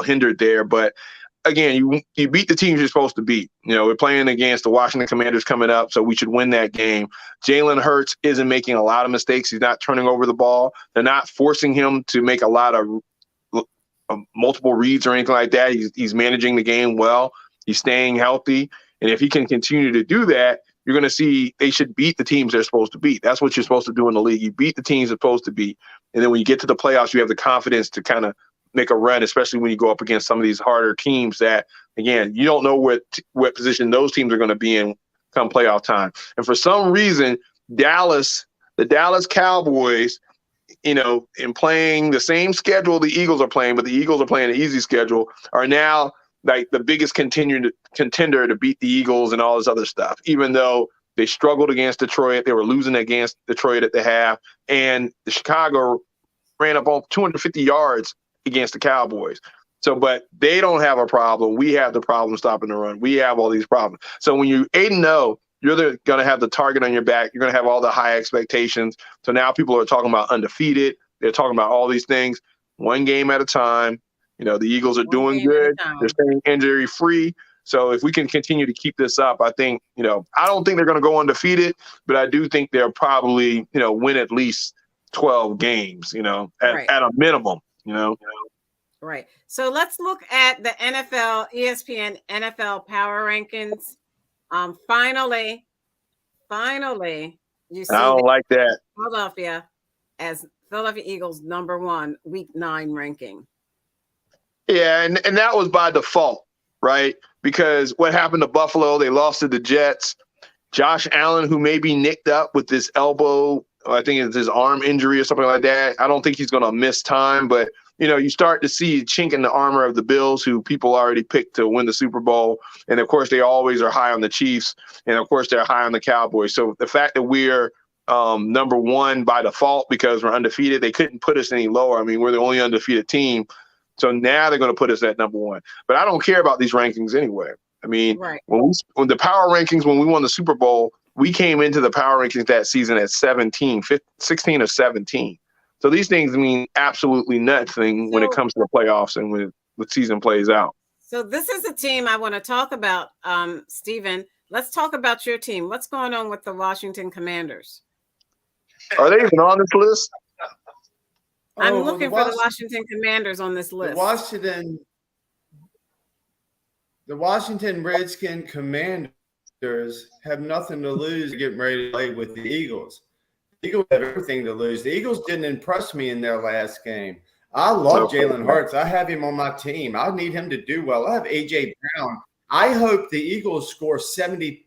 hindered there. But again, you beat the teams you're supposed to beat. We're playing against the Washington Commanders coming up, so we should win that game. Jalen Hurts isn't making a lot of mistakes. He's not turning over the ball. They're not forcing him to make a lot of multiple reads or anything like that. He's managing the game well. He's staying healthy. And if he can continue to do that, you're going to see they should beat the teams they're supposed to beat. That's what you're supposed to do in the league. You beat the teams they're supposed to beat. And then when you get to the playoffs, you have the confidence to kind of make a run, especially when you go up against some of these harder teams that, again, you don't know what position those teams are going to be in come playoff time. And for some reason, the Dallas Cowboys, in playing the same schedule the Eagles are playing, but the Eagles are playing an easy schedule, are now like the biggest contender to beat the Eagles and all this other stuff, even though they struggled against Detroit. They were losing against Detroit at the half, and the Chicago ran up on 250 yards against the Cowboys. So, but they don't have a problem. We have the problem stopping the run. We have all these problems. So when you're 8-0, you're going to have the target on your back. You're going to have all the high expectations. So now people are talking about undefeated. They're talking about all these things. One game at a time. The Eagles are doing good. They're staying injury free. So if we can continue to keep this up, I think, I don't think they're going to go undefeated, but I do think they'll probably, win at least 12 games, at a minimum, Right. So let's look at the NFL, ESPN NFL Power Rankings. Finally, you see I don't like that. Philadelphia as Philadelphia Eagles #1 Week 9 ranking. Yeah, and that was by default, right? Because what happened to Buffalo? They lost to the Jets. Josh Allen, who may be nicked up with this elbow, I think it's his arm injury or something like that. I don't think he's going to miss time, but you start to see a chink in the armor of the Bills, who people already picked to win the Super Bowl. And, of course, they always are high on the Chiefs. And, of course, they're high on the Cowboys. So the fact that we're #1 by default because we're undefeated, they couldn't put us any lower. I mean, we're the only undefeated team. So now they're going to put us at #1. But I don't care about these rankings anyway. I mean, right. when the power rankings, when we won the Super Bowl, we came into the power rankings that season at 16 or 17. So these things mean absolutely nothing when it comes to the playoffs and when the season plays out. So this is a team I want to talk about, Stephen. Let's talk about your team. What's going on with the Washington Commanders? Are they even on this list? I'm looking for the Washington Commanders on this list. The Washington Redskin Commanders have nothing to lose getting ready to play with the Eagles. The Eagles have everything to lose. The Eagles didn't impress me in their last game. I love Jalen Hurts. I have him on my team. I need him to do well. I have A.J. Brown. I hope the Eagles score 70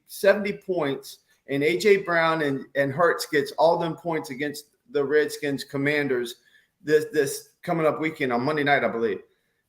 points, and A.J. Brown and Hurts gets all them points against the Redskins Commanders this coming up weekend on Monday night, I believe.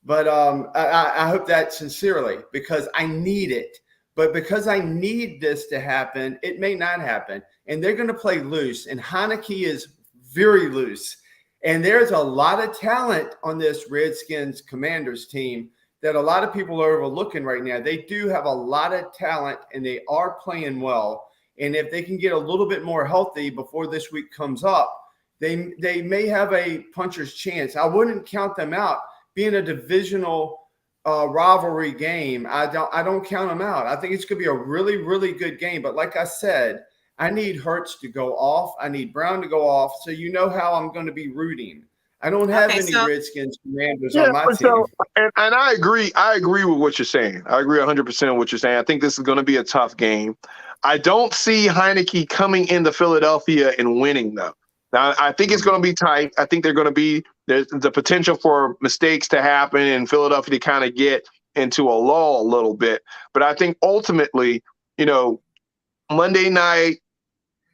But I hope that sincerely because I need it. But because I need this to happen, it may not happen. And they're going to play loose. And Heineke is very loose. And there's a lot of talent on this Redskins Commanders team that a lot of people are overlooking right now. They do have a lot of talent, and they are playing well. And if they can get a little bit more healthy before this week comes up, they may have a puncher's chance. I wouldn't count them out. Being a divisional rivalry game, I don't count them out. I think it's going to be a really, really good game. But like I said, I need Hurts to go off. I need Brown to go off. So you know how I'm going to be rooting. I don't have Okay, any so Redskins Commanders Yeah, on my but team. and I agree. I agree with what you're saying. I agree 100% with what you're saying. I think this is going to be a tough game. I don't see Heineke coming into Philadelphia and winning though. Now, I think it's going to be tight. I think there's the potential for mistakes to happen and Philadelphia to kind of get into a lull a little bit. But I think ultimately, Monday night,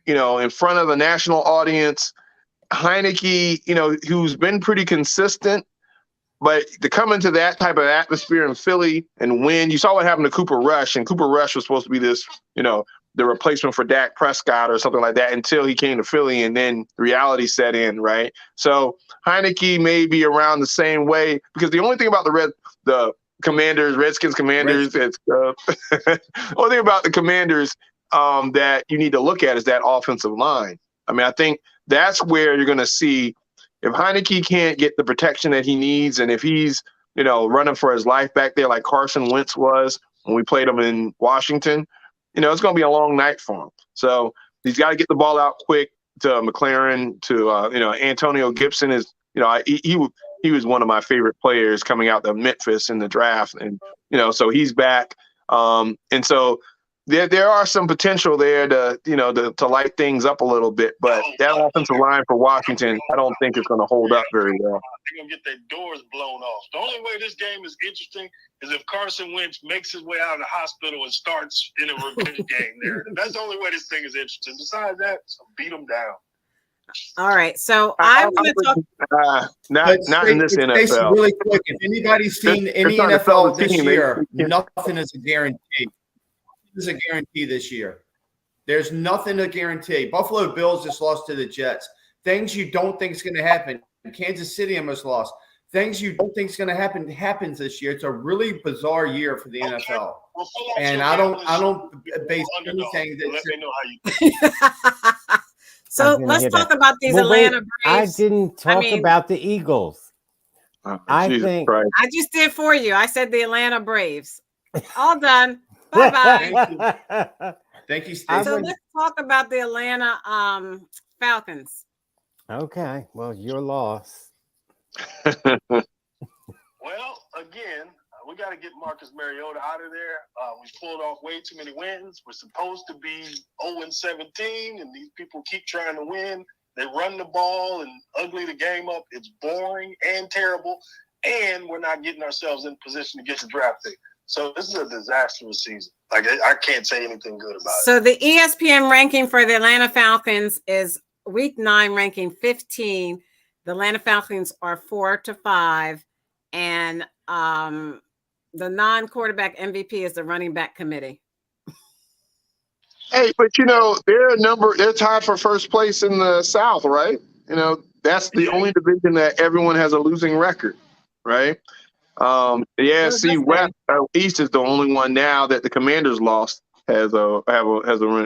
in front of a national audience, Heineke, who's been pretty consistent, but to come into that type of atmosphere in Philly and win, you saw what happened to Cooper Rush, and Cooper Rush was supposed to be this, the replacement for Dak Prescott or something like that until he came to Philly, and then reality set in, right? So Heineke may be around the same way, because the only thing about the Commanders, Redskins Commanders, it's only thing about the Commanders that you need to look at is that offensive line. I mean, I think that's where you're going to see if Heineke can't get the protection that he needs, and if he's, running for his life back there like Carson Wentz was when we played him in Washington, it's going to be a long night for him. So he's got to get the ball out quick to McLaren, to, Antonio Gibson is, he was one of my favorite players coming out of Memphis in the draft. And, so he's back. And so there are some potential there to light things up a little bit, but that offensive line for Washington, I don't think it's going to hold up very well. They're going to get their doors blown off. The only way this game is interesting is if Carson Wentz makes his way out of the hospital and starts in a revenge game there. That's the only way this thing is interesting. Besides that, so beat them down. All right, so I'm going to talk. Not in this NFL. Really quick, if anybody's seen any NFL this year, nothing is a guarantee. Is a guarantee this year. There's nothing to guarantee. Buffalo Bills just lost to the Jets. Things you don't think is going to happen. Kansas City almost lost. Things you don't think is going to happen happens this year. It's a really bizarre year for the NFL. Well, and I don't base anything that. Let me know how you. So let's talk about these Atlanta Braves. I didn't talk about the Eagles. I think I just did for you. I said the Atlanta Braves. All done. Bye-bye. Thank you, Steve. So let's talk about the Atlanta Falcons. Okay. Well, your loss. Well, again, we got to get Marcus Mariota out of there. We pulled off way too many wins. We're supposed to be 0-17, and these people keep trying to win. They run the ball and ugly the game up. It's boring and terrible, and we're not getting ourselves in position to get the draft pick. So this is a disastrous season. Like, I can't say anything good about it. So the ESPN ranking for the Atlanta Falcons is Week 9 ranking 15. The Atlanta Falcons are 4-5, and the non-quarterback MVP is the running back committee. Hey, but they're tied for first place in the South, right? That's the only division that everyone has a losing record, right? West East is the only one now that the Commanders lost has a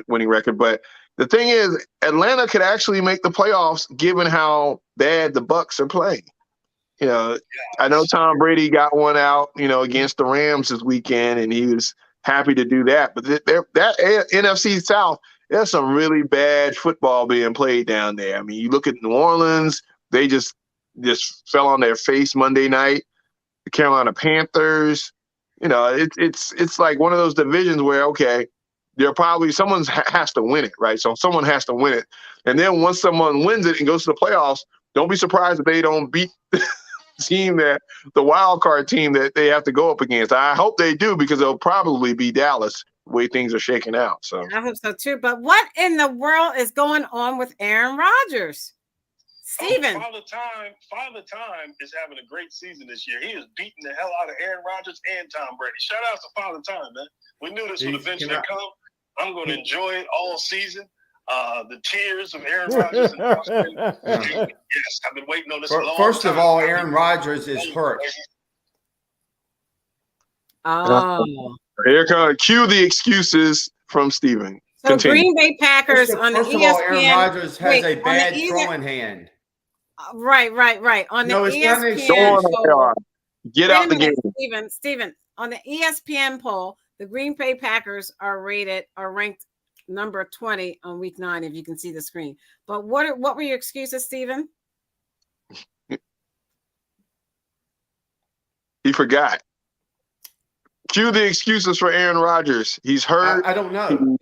winning record. But the thing is, Atlanta could actually make the playoffs given how bad the Bucs are playing. I know Tom Brady got one out, against the Rams this weekend, and he was happy to do that. But that NFC South, there's some really bad football being played down there. I mean, you look at New Orleans, they just fell on their face Monday night. The Carolina Panthers, it's like one of those divisions where, okay, someone has to win it, right? So someone has to win it. And then once someone wins it and goes to the playoffs, don't be surprised if they don't beat the wild card team that they have to go up against. I hope they do, because they'll probably be Dallas the way things are shaking out. So I hope so too. But what in the world is going on with Aaron Rodgers? Steven. Father Time is having a great season this year. He is beating the hell out of Aaron Rodgers and Tom Brady. Shout out to Father Time, man. We knew this would eventually come. I'm going to enjoy it all season. The tears of Aaron Rodgers and Tom Brady. Yes, I've been waiting on this a long time. First of all, Aaron Rodgers is hurt. Oh. Here comes cue the excuses from Steven. So Continue. Green Bay Packers on the ESPN. First of all, Aaron Rodgers has a bad throwing hand. Right. On the ESPN get out the game. Steven, on the ESPN poll, the Green Bay Packers are ranked number 20 on Week 9, if you can see the screen. But what were your excuses, Steven? He forgot. Cue the excuses for Aaron Rodgers. He's hurt. I don't know.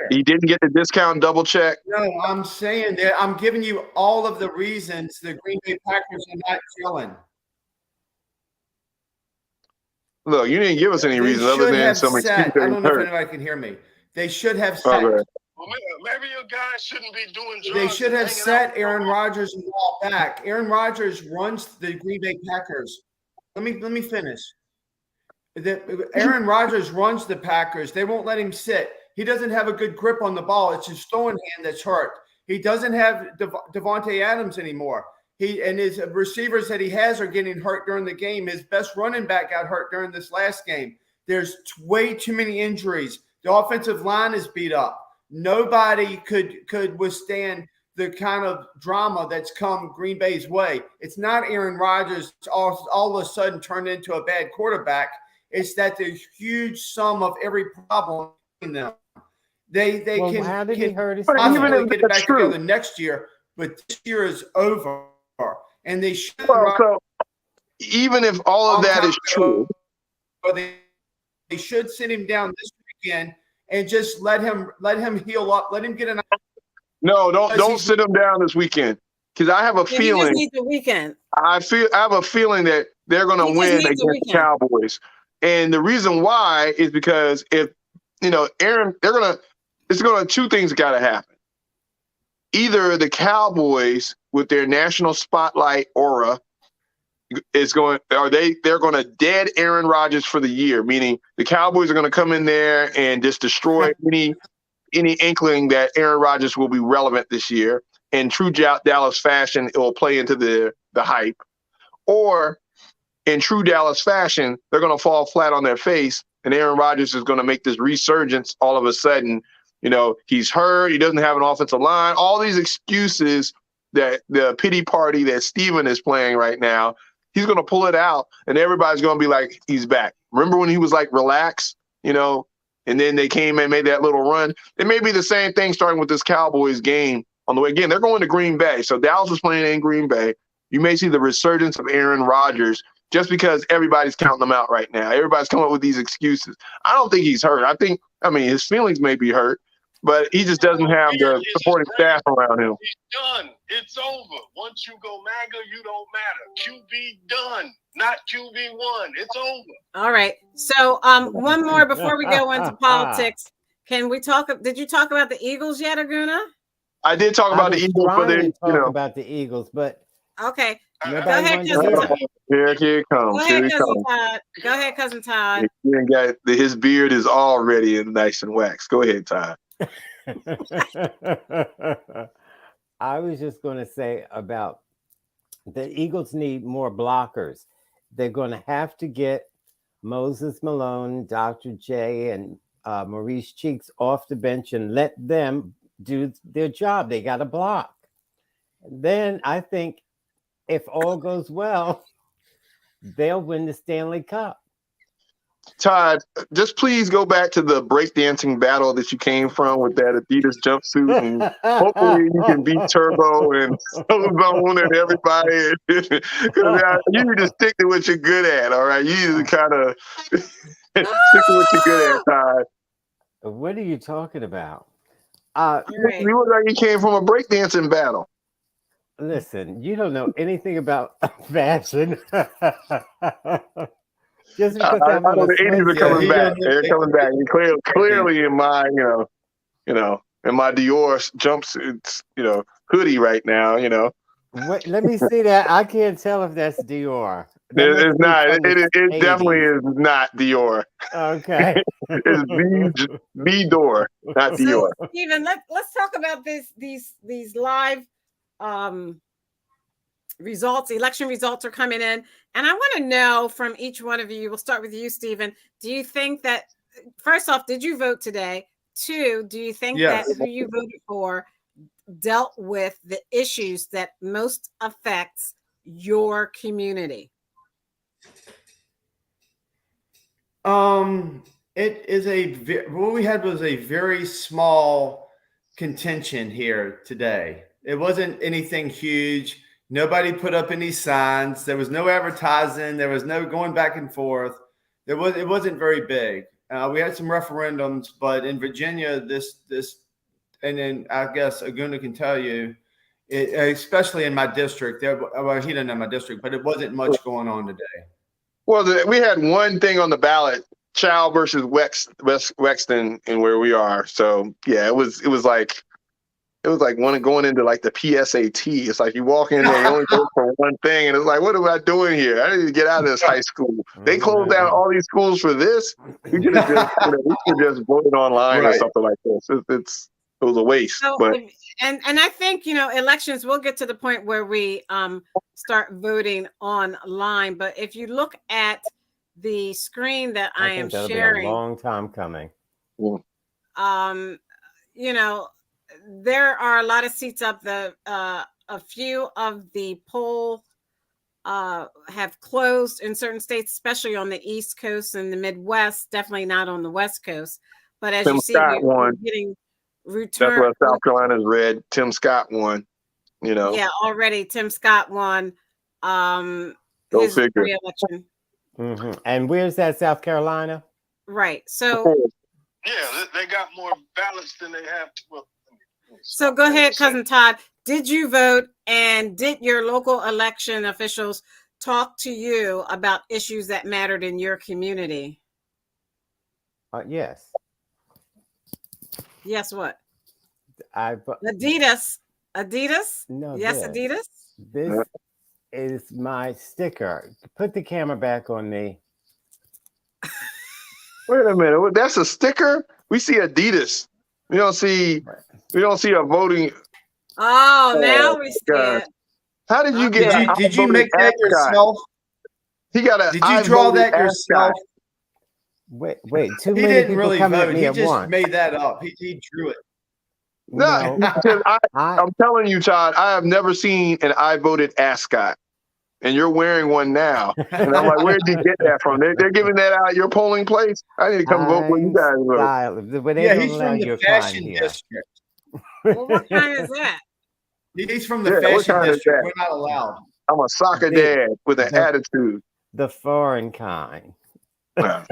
He didn't get the discount double check. No, I'm saying that I'm giving you all of the reasons the Green Bay Packers are not gelling. Look, you didn't give us any They reason other should than have some excuse sat. that I he's don't know if hurt. anybody can hear me. They should have sat. Okay. Well, maybe your guys shouldn't be doing drugs. They should have and hanging set out. Aaron Rodgers and ball back. Aaron Rodgers runs the Green Bay Packers. Let me finish. Aaron Rodgers runs the Packers. They won't let him sit. He doesn't have a good grip on the ball. It's his throwing hand that's hurt. He doesn't have Devontae Adams anymore. And his receivers that he has are getting hurt during the game. His best running back got hurt during this last game. There's way too many injuries. The offensive line is beat up. Nobody could withstand the kind of drama that's come Green Bay's way. It's not Aaron Rodgers all of a sudden turned into a bad quarterback. It's that there's huge sum of every problem in them. They can hurt his possibly get it back true. together next year, but this year is over, and they should. Well, so even if all of that is true, they should sit him down this weekend and just let him heal up. Let him get an. no, don't sit him down this weekend because I have a feeling. He just needs a weekend. I have a feeling that they're going to win against the Cowboys, and the reason why is because if Aaron, two things got to happen. Either the Cowboys with their national spotlight aura they're going to dead Aaron Rodgers for the year, meaning the Cowboys are going to come in there and just destroy any inkling that Aaron Rodgers will be relevant this year. In true Dallas fashion, it will play into the hype. Or in true Dallas fashion, they're going to fall flat on their face, and Aaron Rodgers is going to make this resurgence all of a sudden. He's hurt. He doesn't have an offensive line. All these excuses that the pity party that Steven is playing right now, he's going to pull it out, and everybody's going to be like, he's back. Remember when he was like, relax, and then they came and made that little run? It may be the same thing starting with this Cowboys game on the way. Again, they're going to Green Bay. So Dallas is playing in Green Bay. You may see the resurgence of Aaron Rodgers just because everybody's counting them out right now. Everybody's coming up with these excuses. I don't think he's hurt. I mean, his feelings may be hurt, but he just doesn't have the supporting staff around him. He's done. It's over. Once you go MAGA, you don't matter. QB done, not QB1. It's over. All right. So one more before we go into politics. Can we talk? Did you talk about the Eagles yet, Aguna? I did talk about the Eagles, but about the Eagles, but okay. Go nobody ahead, wants to cousin hear Todd. it. Here it comes. Go ahead, cousin Todd. Go ahead, cousin Todd. His beard is already nice and waxed. Go ahead, Todd. I was just going to say about the Eagles need more blockers. They're going to have to get Moses Malone, Dr. J, and Maurice Cheeks off the bench and let them do their job. They got to block. Then I think if all goes well, they'll win the Stanley Cup. Todd, just please go back to the breakdancing battle that you came from with that Adidas jumpsuit, and hopefully you can beat Turbo and Ozone and everybody. Because you need to stick to what you're good at, all right? You need to kind of stick to what you're good at, Todd. What are you talking about? Right. You look like you came from a breakdancing battle. Listen, you don't know anything about fashion. Just because I know the 80s are coming back. They're coming back. You're clearly in my, in my Dior jumpsuits, hoodie right now, Wait, let me see that. I can't tell if that's Dior. It's not. It definitely is not Dior. Okay. It's the door, not Dior. So, Stephen, let's talk about these live results. Election results are coming in, and I want to know from each one of you. We'll start with you, Stephen. Do you think that, first off, did you vote today? 2, do you think that who you voted for dealt with the issues that most affects your community? It is what we had was a very small contention here today. It wasn't anything huge. Nobody put up any signs. There was no advertising. There was no going back and forth. It wasn't very big. We had some referendums, but in Virginia, and then I guess Aguna can tell you, especially in my district. Well, he didn't know my district, but it wasn't much going on today. Well, we had one thing on the ballot: Chow versus Wexton, and where we are. So yeah, it was like one going into like the PSAT. It's like you walk in there, you only vote for one thing, and it's like, what am I doing here? I need to get out of this high school. They closed down all these schools for this. We could have just, we could just voted online or something like this. It was a waste. So, but and I think elections will get to the point where we start voting online. But if you look at the screen that I am sharing, be a long time coming. There are a lot of seats up. A few of the poll have closed in certain states, especially on the East Coast and the Midwest. Definitely not on the West Coast. But as you see, we're getting return. That's what South Carolina's red. Tim Scott won. Yeah, already Tim Scott won. His re-election. Mm-hmm. And where's that, South Carolina? Right. So. Yeah, they got more ballots than they have. So go ahead, Cousin Todd. Did you vote, and did your local election officials talk to you about issues that mattered in your community? Yes. Yes, what? Adidas. No. Yes, Adidas. This is my sticker. Put the camera back on me. Wait a minute. That's a sticker? We see Adidas. We don't see a voting. Oh, now we see it. How did you get? Did you make that yourself? He got a. Did you draw that yourself? Wait. Too many people really coming at me at once. He just made that up. He drew it. No, I'm telling you, Todd. I have never seen an I voted ascot. And you're wearing one now. And I'm like, where did you get that from? They're giving that out at your polling place? I need to come vote for you guys. He's from the fashion district. Well, what kind is that? He's from the fashion district. We're not allowed. I'm a soccer dad with an attitude. The foreign kind. They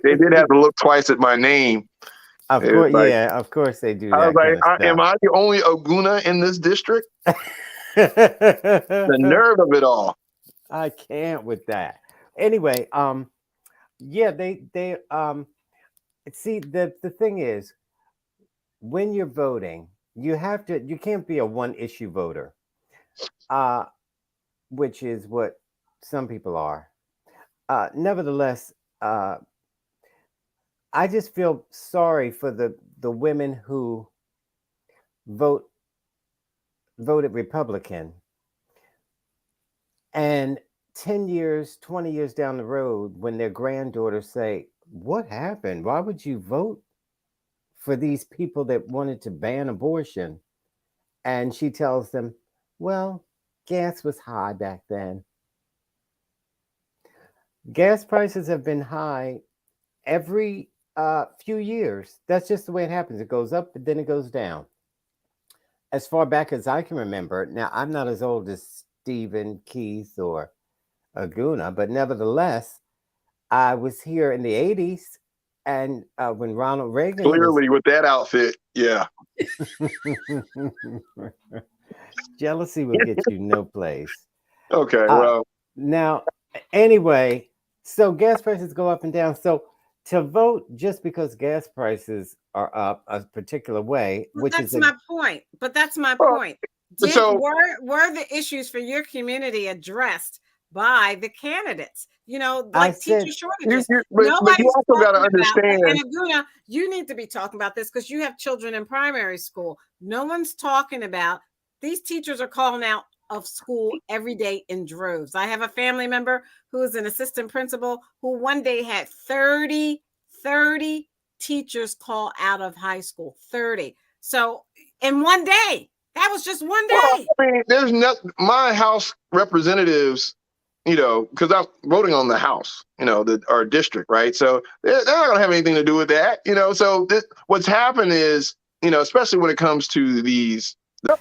did have to look twice at my name. Of course, of course they do. I was like, am I the only Aguna in this district? The nerve of it all. I can't with that. Anyway, they see the thing is, when you're voting, you can't be a one issue voter, which is what some people are. Nevertheless, I just feel sorry for the women who voted Republican, and 10 years, 20 years down the road, when their granddaughters say, what happened? Why would you vote for these people that wanted to ban abortion? And she tells them, well, gas was high back then. Gas prices have been high every few years. That's just the way it happens. It goes up, but then it goes down. As far back as I can remember, now I'm not as old as Stephen, Keith, or Aguna, but nevertheless, I was here in the 80s, and when Ronald Reagan clearly with that outfit, yeah. Jealousy will get you no place. Okay, well. Now, anyway, so gas prices go up and down. So to vote just because gas prices are up a particular way, that's my point. But that's my point. Were the issues for your community addressed by the candidates? Teacher shortages. But you also got to understand. And Aguna, you need to be talking about this because you have children in primary school. No one's talking about these teachers are calling out of school every day in droves. I have a family member who is an assistant principal who one day had 30 teachers call out of high school. 30. So in one day, that was just one day. Well, I mean, there's my House representatives, because I'm voting on the House, our district, right? So they're not going to have anything to do with that, So what's happened is, especially when it comes to these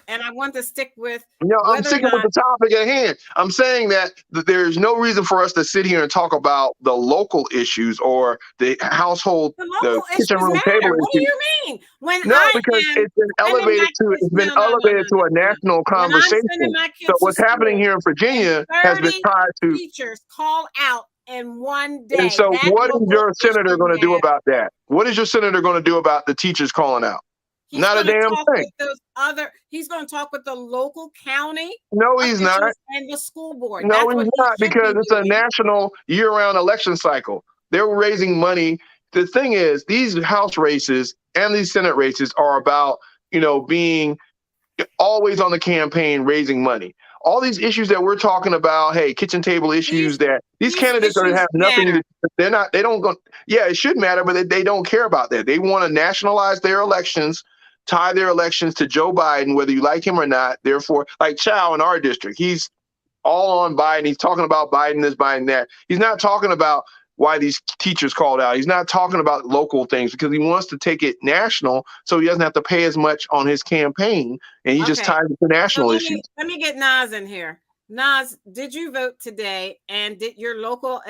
and I want to stick with I'm whether or sticking with not the topic at hand. I'm saying that there's no reason for us to sit here and talk about the local issues or the household, the the local kitchen issues room matter. table What do issues. you mean? When No, I because am it's been sending elevated my to kids, it's been no. elevated to a No. national When I'm sending conversation. my So kids to what's happening school here in and Virginia has been 30 tied to. teachers call out in one And day, so, that what is local your senator issue going to do matters. about that? What is your senator going to do about the teachers calling out? He's Not a going to damn talk thing. with he's going to talk with the local county No, he's not. officials and the school board. No, That's he's what he not, should because be it's a doing. national year-round election cycle. They're raising money. The thing is, these House races and these Senate races are about, being always on the campaign raising money. All these issues that we're talking about, hey, kitchen table issues, that these candidates issues have nothing matter. to, they don't go, yeah, it should matter, but they don't care about that. They want to nationalize their elections, tie their elections to Joe Biden, whether you like him or not. Therefore, like Chow in our district, he's all on Biden. He's talking about Biden this, Biden that. He's not talking about why these teachers called out. He's not talking about local things because he wants to take it national so he doesn't have to pay as much on his campaign, and he just ties it to national issues. Let me get Nas in here. Nas, did you vote today? And did your local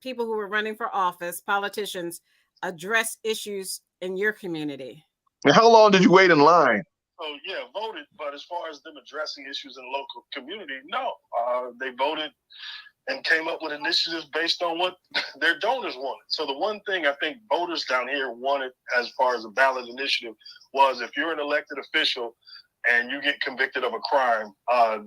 people who were running for office, politicians, address issues in your community? And how long did you wait in line? Oh yeah, voted. But as far as them addressing issues in the local community, no. They voted and came up with initiatives based on what their donors wanted. So the one thing I think voters down here wanted as far as a ballot initiative was, if you're an elected official and you get convicted of a crime,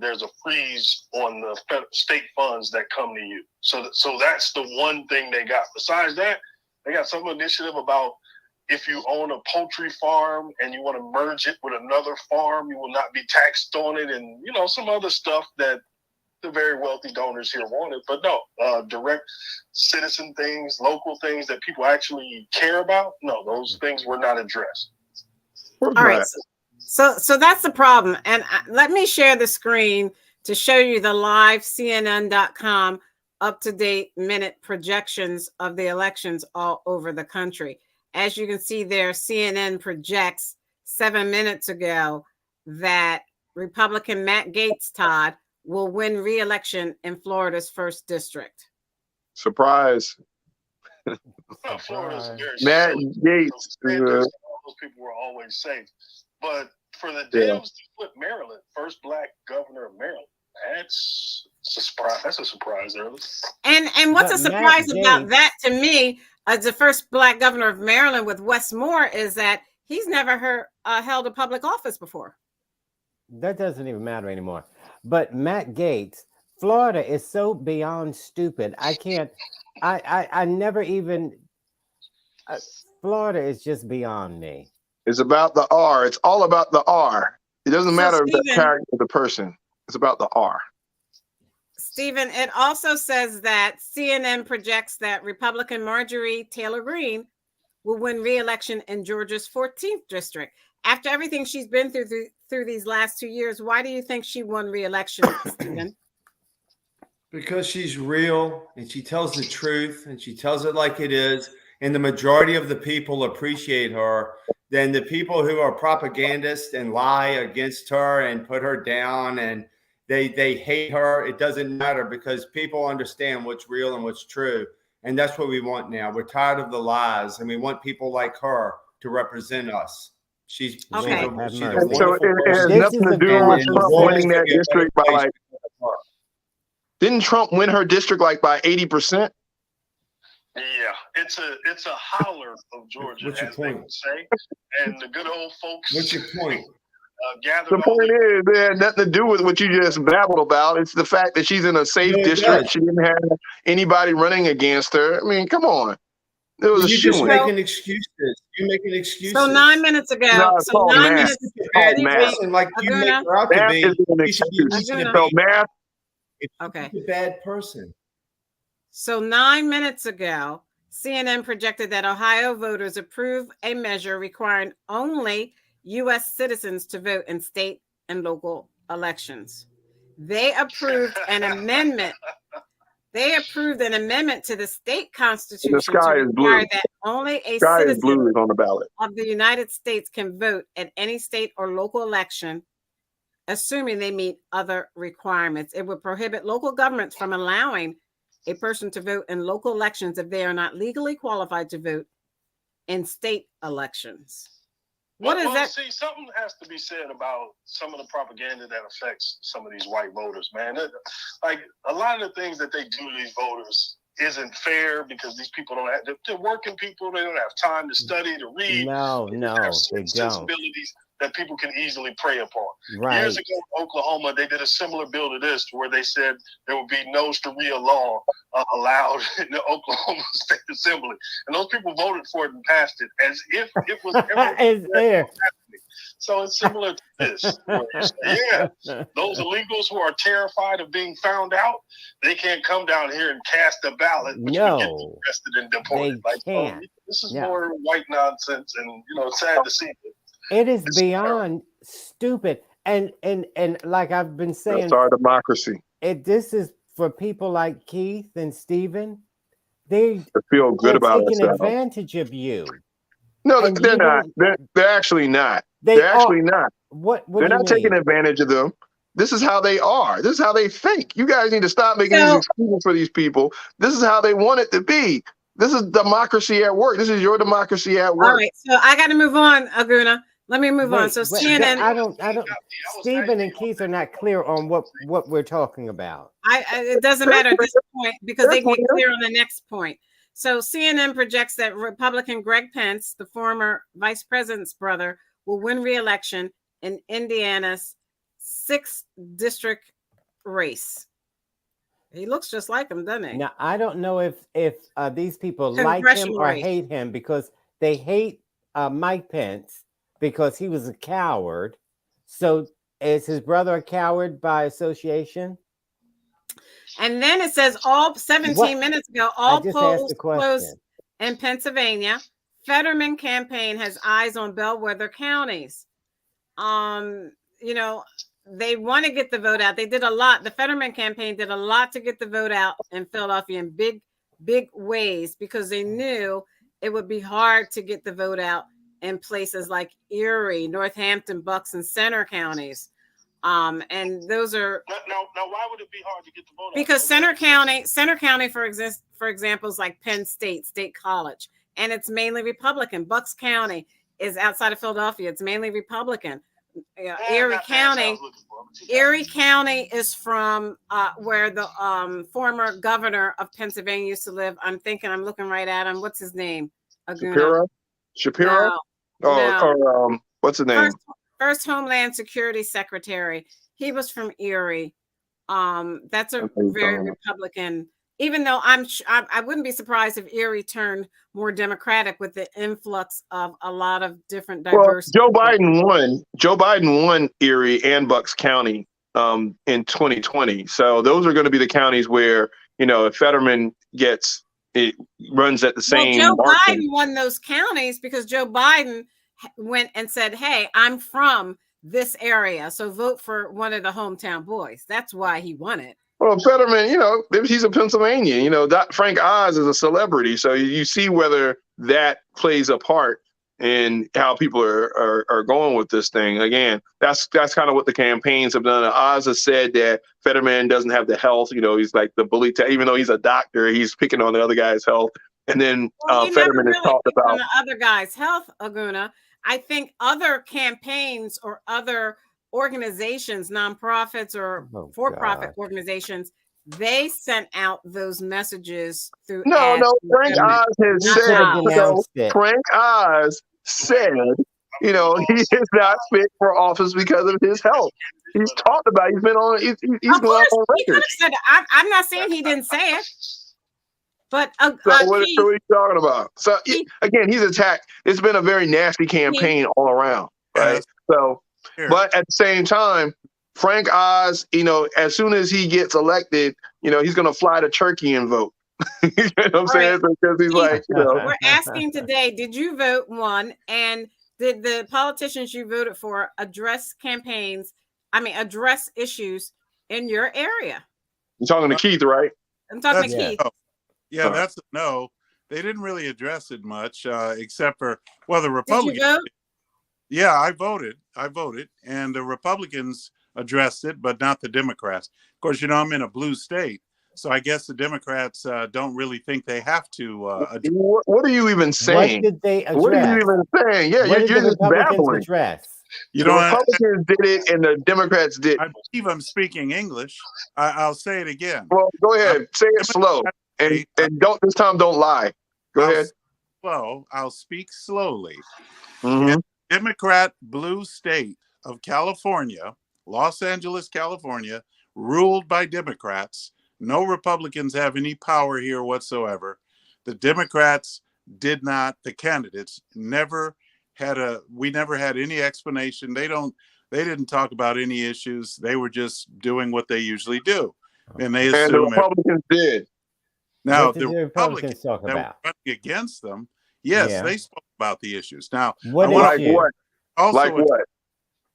there's a freeze on the state funds that come to you. So that's the one thing they got. Besides that, they got some initiative about, if you own a poultry farm and you want to merge it with another farm, you will not be taxed on it, and some other stuff that the very wealthy donors here wanted. But no, direct citizen things, local things that people actually care about, no, those things were not addressed. All right, so that's the problem. And let me share the screen to show you the live CNN.com up-to-date minute projections of the elections all over the country. As you can see there, CNN projects 7 minutes ago that Republican Matt Gaetz, Todd, will win re-election in Florida's 1st district. Surprise. Well, Florida's very Matt Gaetz. Those people were always safe. But for the Dems to put Maryland, first black governor of Maryland, that's a surprise. That's a surprise, early. And what's a surprise about that to me, as the first black governor of Maryland with Wes Moore, is that he's never held a public office before. That doesn't even matter anymore. But Matt Gaetz, Florida is so beyond stupid. I never even, Florida is just beyond me. It's about the R. It's all about the R. It doesn't matter the character of the person. It's about the R. Stephen, it also says that CNN projects that Republican Marjorie Taylor Greene will win re-election in Georgia's 14th district. After everything she's been through these last 2 years, why do you think she won re-election, Stephen? Because she's real and she tells the truth and she tells it like it is. And the majority of the people appreciate her. Then the people who are propagandists and lie against her and put her down and they hate her, it doesn't matter, because people understand what's real and what's true. And that's what we want now. We're tired of the lies, and we want people like her to represent us. She's a wonderful so it has This nothing to do with Trump winning that district by like. Didn't Trump win her district like by 80%? Yeah, it's a holler of Georgia, What's your as point? they would say. And the good old folks. What's your point? The point is, it had nothing to do with what you just babbled about. It's the fact that she's in a safe district. She didn't have anybody running against her. I mean, come on. It was You're just making excuses. You're making excuses. So 9 minutes ago, No, so 9 minutes ago, like you make her out to be, math. Okay. She's a bad person. So 9 minutes ago, CNN projected that Ohio voters approve a measure requiring only U.S. citizens to vote in state and local elections. They approved an amendment They approved an amendment to the state constitution to sky is blue. require that only a Sky is citizen blue is on the ballot. of the United States can vote at any state or local election, assuming they meet other requirements. It would prohibit local governments from allowing a person to vote in local elections if they are not legally qualified to vote in state elections. What is that? See, something has to be said about some of the propaganda that affects some of these white voters, man. Like, a lot of the things that they do to these voters isn't fair because these people don't have, they're working people, they don't have time to study, to read. No, they don't. Sensibilities that people can easily prey upon. Right. Years ago in Oklahoma, they did a similar bill to this where they said there would be no Sharia law allowed in the Oklahoma State Assembly. And those people voted for it and passed it as if it was ever It's there. So it's similar to this. Yeah, those illegals who are terrified of being found out, they can't come down here and cast a ballot, which would get them arrested and deported. They Like, can't. This is more white nonsense, and it's sad to see it. It is beyond stupid. And like I've been saying, That's our democracy. This is for people like Keith and Stephen. They feel good about taking themselves. advantage of you. No, they're not. They're actually not. They're actually not. What they're not taking advantage of them. This is how they are. This is how they think. You guys need to stop making these excuses for these people. This is how they want it to be. This is democracy at work. This is your democracy at work. All right, so I got to move on, Aguna. Let me move on. So CNN. I don't. Stephen and Keith are not clear on what we're talking about. It doesn't matter at this point because they get clear on the next point. So CNN projects that Republican Greg Pence, the former vice president's brother, will win re-election in Indiana's 6th district race. He looks just like him, doesn't he? Now, I don't know if these people like him or hate him because they hate Mike Pence because he was a coward. So is his brother a coward by association? And then it says all 17 minutes ago, all polls closed in Pennsylvania. Fetterman campaign has eyes on bellwether counties. They want to get the vote out. They did a lot. The Fetterman campaign did a lot to get the vote out in Philadelphia in big ways because they knew it would be hard to get the vote out in places like Erie, Northampton, Bucks, and Center counties. And those are now. Why would it be hard to get the vote out? Because Center County, for example, is like Penn State College, and it's mainly Republican. Bucks County is outside of Philadelphia. It's mainly Republican. Erie County is from where the former governor of Pennsylvania used to live. I'm looking right at him. What's his name? Shapiro? No. What's his name? First Homeland Security Secretary. He was from Erie. That's a very Republican. Even though I wouldn't be surprised if Erie turned more Democratic with the influx of a lot of different diverse. Joe Biden won Erie and Bucks County in 2020. So those are going to be the counties where if Fetterman runs at the same. Joe Biden won those counties because Joe Biden went and said, "Hey, I'm from this area, so vote for one of the hometown boys." That's why he won it. Well, Fetterman, he's in Pennsylvania. Frank Oz is a celebrity, so you see whether that plays a part in how people are going with this thing. Again, that's kind of what the campaigns have done. Oz has said that Fetterman doesn't have the health. He's like the bully. Even though he's a doctor, he's picking on the other guy's health. And then Fetterman has talked about the other guy's health, Aguna. I think other campaigns or other organizations, nonprofits or for-profit organizations, they sent out those messages through. No. Frank Oz has said. Frank Oz said, he is not fit for office because of his health. He's talked about. He's been on. He's been on record. He could have said, I'm not saying he didn't say it. But what are you talking about? So again, he's attacked. It's been a very nasty campaign all around, right? So, but at the same time, Frank Oz, as soon as he gets elected, he's going to fly to Turkey and vote. You know what I'm saying? Because he's like, We're asking today: did you vote? One, and did the politicians you voted for address issues in your area? You're talking to Keith, right? I'm talking That's to a Keith. no. Yeah, that's a no. They didn't really address it much, except for, well, the Did you Republicans. vote? Yeah, I voted. And the Republicans addressed it, but not the Democrats. Of course, you know, I'm in a blue state, so I guess the Democrats don't really think they have to address. What are you even What saying? did they address? What are you even saying? Yeah, What did you're the just Republicans babbling. address? You The know, Republicans did it, and the Democrats did. I believe I'm speaking English. I'll say it again. Well, go ahead. Say it slow, and don't this time don't lie. Go ahead. I'll speak slowly. Mhm. Democrat blue state of California, Los Angeles, California, ruled by Democrats. No Republicans have any power here whatsoever. The Democrats did not, the candidates never we never had any explanation. They didn't talk about any issues. They were just doing what they usually do. And they And the assume Republicans did. now What did the Republicans talk that were about? running against them, yes, Yeah. they spoke about the issues. Now, What Like issue? what? also Like what?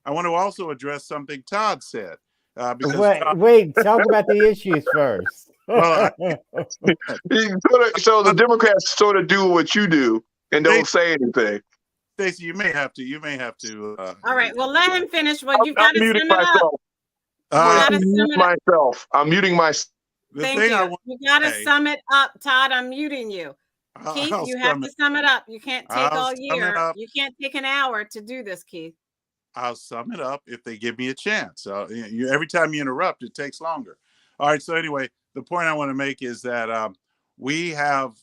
I want to also address something Todd said. Because Wait, talk about the issues first. Well, So the Democrats sort of do what you do and don't say anything. Stacey, you may have to. All right. Well, let him finish. Well, you've I'm got to sum muting it up. myself. You gotta I'm sum muting it up. myself. I'm muting myself. The Thank thing I you. want You got to say- sum it up, Todd. I'm muting you. Keith, I'll you have sum to it- sum it up. You can't take I'll all sum it year. up. You can't take an hour to do this, Keith. I'll sum it up if they give me a chance. Every time you interrupt, it takes longer. All right. So anyway, the point I want to make is that we have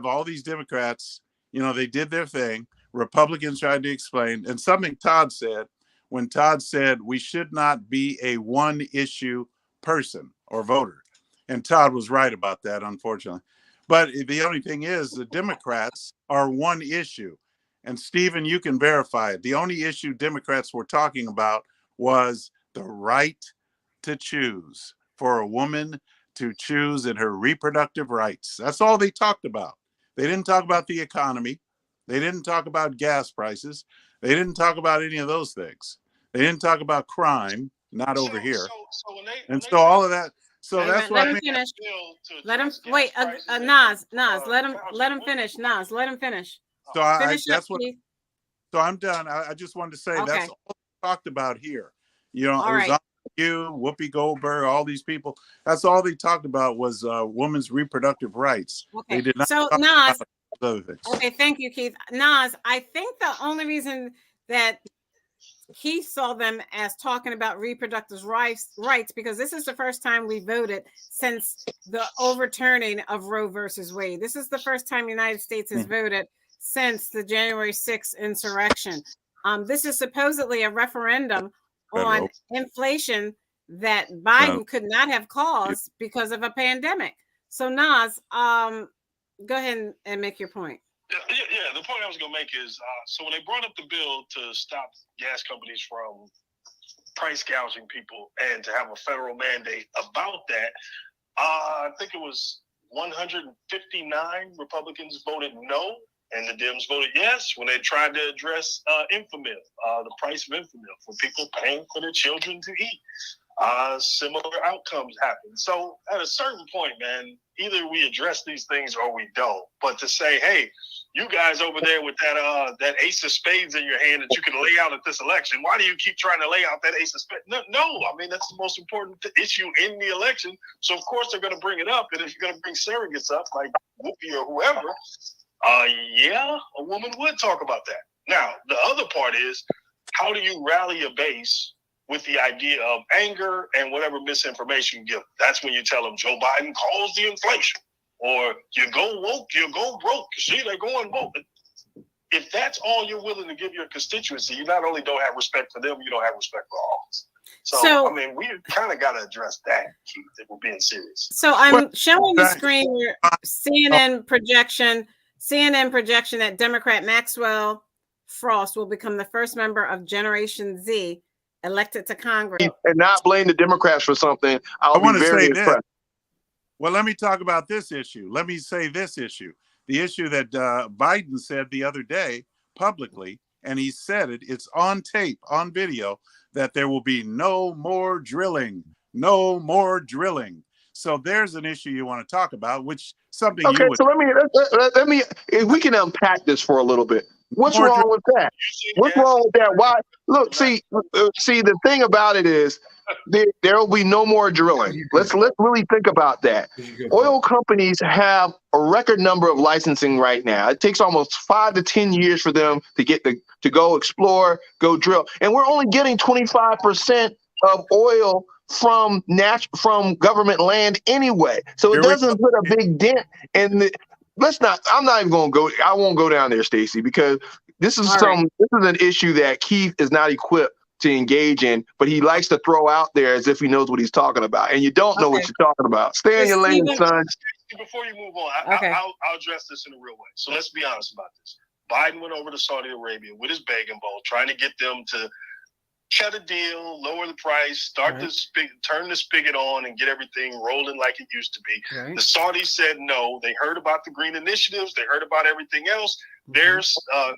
all these Democrats. You know, they did their thing. Republicans tried to explain, and something Todd said when Todd said we should not be a one-issue person or voter, and Todd was right about that, unfortunately. But the only thing is, the Democrats are one issue. And Stephen, you can verify it. The only issue Democrats were talking about was the right to choose, for a woman to choose in her reproductive rights. That's all they talked about. They didn't talk about the economy. They didn't talk about gas prices. They didn't talk about any of those things. They didn't talk about crime, not over here. So all of that. So that's what let him finish. Let him wait. Nas, let him finish. Nas, let him finish. So that's what. Keith. So I'm done. I just wanted to say that's all they talked about here. You know, All it was right. on you, Whoopi Goldberg, all these people. That's all they talked about was women's reproductive rights. Okay. They did not So talk Nas, about other things. okay, thank you, Keith. Nas, I think the only reason that he saw them as talking about reproductive rights because this is the first time we voted since the overturning of Roe versus Wade. This is the first time the United States has voted since the January 6th insurrection. This is supposedly a referendum on inflation that Biden could not have caused because of a pandemic. So Nas, go ahead and make your point. Yeah. The point I was going to make is, so when they brought up the bill to stop gas companies from price gouging people and to have a federal mandate about that, I think it was 159 Republicans voted no, and the Dems voted yes when they tried to address Infamil, the price of Infamil for people paying for their children to eat. Similar outcomes happen. So at a certain point, man, either we address these things or we don't. But to say, hey, you guys over there with that ace of spades in your hand that you can lay out at this election, why do you keep trying to lay out that ace of spades? No, I mean, that's the most important issue in the election. So of course they're going to bring it up. And if you're going to bring surrogates up, like Whoopi or whoever, a woman would talk about that. Now, the other part is, how do you rally a base with the idea of anger and whatever misinformation you give? That's when you tell them Joe Biden caused the inflation, or you go woke, you go broke. See, they're going woke. If that's all you're willing to give your constituency, you not only don't have respect for them, you don't have respect for office. So I mean, we kind of got to address that, Keith, if we're being serious. So I'm showing the screen your CNN projection that Democrat Maxwell Frost will become the first member of Generation Z elected to Congress. And not blame the Democrats for something. I want to very say impressed. this. Well, let me talk about this issue. Let me say this issue. The issue that Biden said the other day publicly, and he said it, it's on tape, on video, that there will be no more drilling. No more drilling. So there's an issue you want to talk about, which something Okay, you would. so let me if we can unpack this for a little bit. What's More wrong with that? What's wrong with that? Why? Look, see, the thing about it is there will be no more drilling. Let's really think about that. Oil companies have a record number of licensing right now. It takes almost 5 to 10 years for them to go explore, go drill, and we're only getting 25% of oil from government land anyway. So it doesn't put a big dent in the. I'm not even going to go. I won't go down there, Stacey, because this is an issue that Keith is not equipped to engage in, but he likes to throw out there as if he knows what he's talking about, and you don't know what you're talking about. Stay in your lane, son. Before you move on, Okay. I'll address this in a real way. So let's be honest about this. Biden went over to Saudi Arabia with his begging bowl, trying to get them to cut a deal, lower the price, turn the spigot on, and get everything rolling like it used to be. Right. The Saudis said no. They heard about the green initiatives. They heard about everything else. They're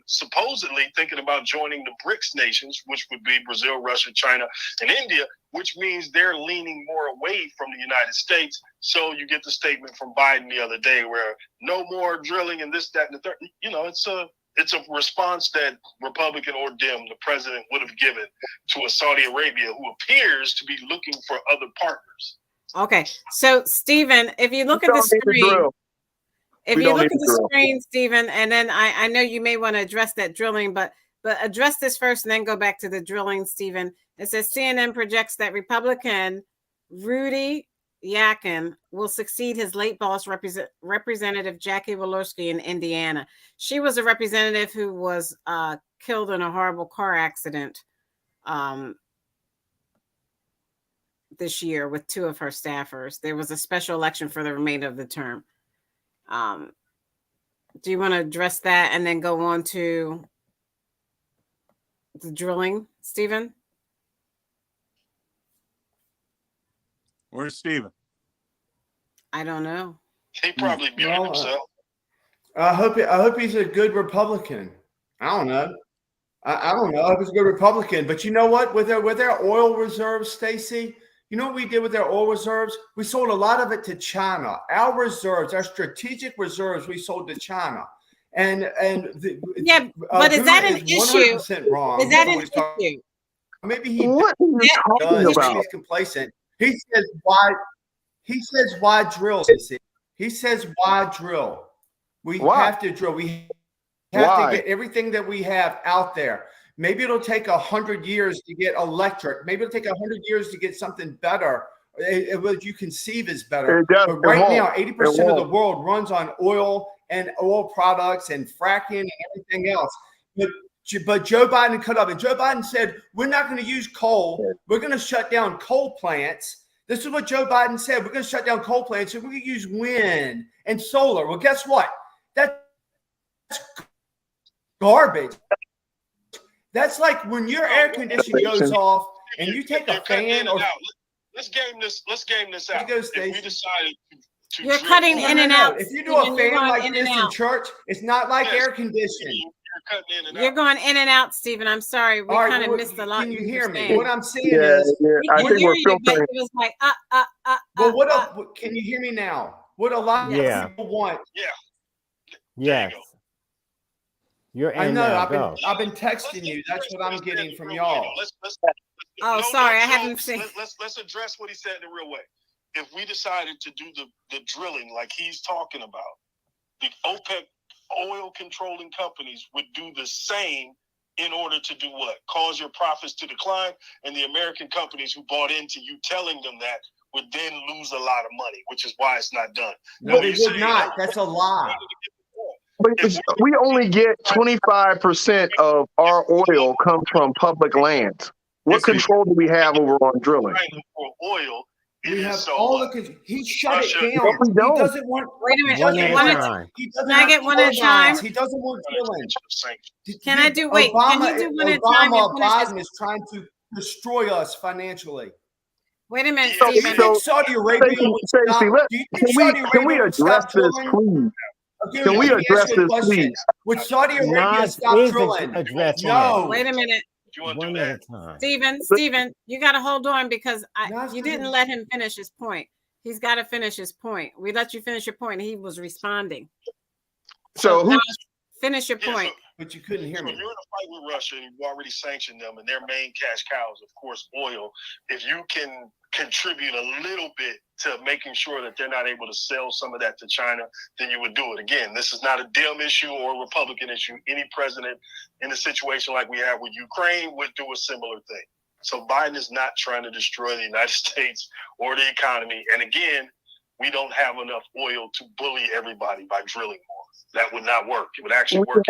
supposedly thinking about joining the BRICS nations, which would be Brazil, Russia, China, and India, which means they're leaning more away from the United States. So you get the statement from Biden the other day where no more drilling and this, that, and the third. You know, it's a response that Republican or Dem, the president, would have given to a Saudi Arabia who appears to be looking for other partners. Okay. So, Stephen, if you look at the screen, Stephen, and then I know you may want to address that drilling, but address this first and then go back to the drilling, Stephen. It says CNN projects that Republican Rudy Yakin will succeed his late boss, Representative Jackie Walorski in Indiana. She was a representative who was killed in a horrible car accident this year with 2 of her staffers. There was a special election for the remainder of the term. Do you want to address that and then go on to the drilling, Stephen? Where's Stephen? I don't know. He probably muted himself. I hope he's a good Republican. I don't know. I don't know. I hope he's a good Republican. But you know what? With their oil reserves, Stacey, you know what we did with their oil reserves? We sold a lot of it to China. Our reserves, our strategic reserves, we sold to China. But is that an issue? 100% wrong. Is that an issue? Maybe he What are you talking about? He's complacent. He says why drill? He says why drill? We have to drill. We have to get everything that we have out there. Maybe it'll take 100 years to get electric. Maybe it'll take 100 years to get something better. What you conceive is better. But right now, 80% of the world runs on oil and oil products and fracking and everything else. But Joe Biden cut up, and Joe Biden said, we're not going to use coal. We're going to shut down coal plants. This is what Joe Biden said. We're going to shut down coal plants, and we're going to use wind and solar. Well, guess what? That's garbage. That's like when your air conditioning goes off and you take a fan or let's game this out. If we decided to you're cutting in and out. If you do a fan like this in church, it's not like air conditioning. You're going in and out, Stephen. I'm sorry. We kind of missed a lot. Can you hear me? What I'm saying is, I think we're filtering. It was like, well, can you hear me now? What a lot of people want. Yeah. Yes. You're in. I know. Now, I've been texting you. That's what I'm getting from y'all. Sorry, I haven't seen. Let's address what he said in a real way. If we decided to do the drilling like he's talking about, the OPEC oil controlling companies would do the same in order to do what? Cause your profits to decline, and the American companies who bought into you telling them that would then lose a lot of money, which is why it's not done. No, they would not. That's a lie. But we only get 25% of our oil comes from public lands. What control do we have over on drilling? For oil, we have all the. He shut it down. No, we don't. He doesn't want. Wait a minute. One at a time. Can I get one at a time? He doesn't want drilling. Can I do? Wait. Can you do one at a time? Biden is trying to destroy us financially. Wait a minute, Do you Stephen. think Saudi Arabia would stop? Can we address this, please? Can we address this, please? Would Saudi Arabia stop drilling? No. Wait a minute. One at a time. Stephen, you got to hold on because you didn't let him finish his point. He's got to finish his point. We let you finish your point. He was responding. So now who? finish your point. But you couldn't hear So me. if you're in a fight with Russia and you've already sanctioned them, and their main cash cows, of course, oil, if you can contribute a little bit to making sure that they're not able to sell some of that to China, then you would do it. Again, this is not a Dem issue or a Republican issue. Any president in a situation like we have with Ukraine would do a similar thing. So Biden is not trying to destroy the United States or the economy. And again, we don't have enough oil to bully everybody by drilling more. That would not work. It would actually work.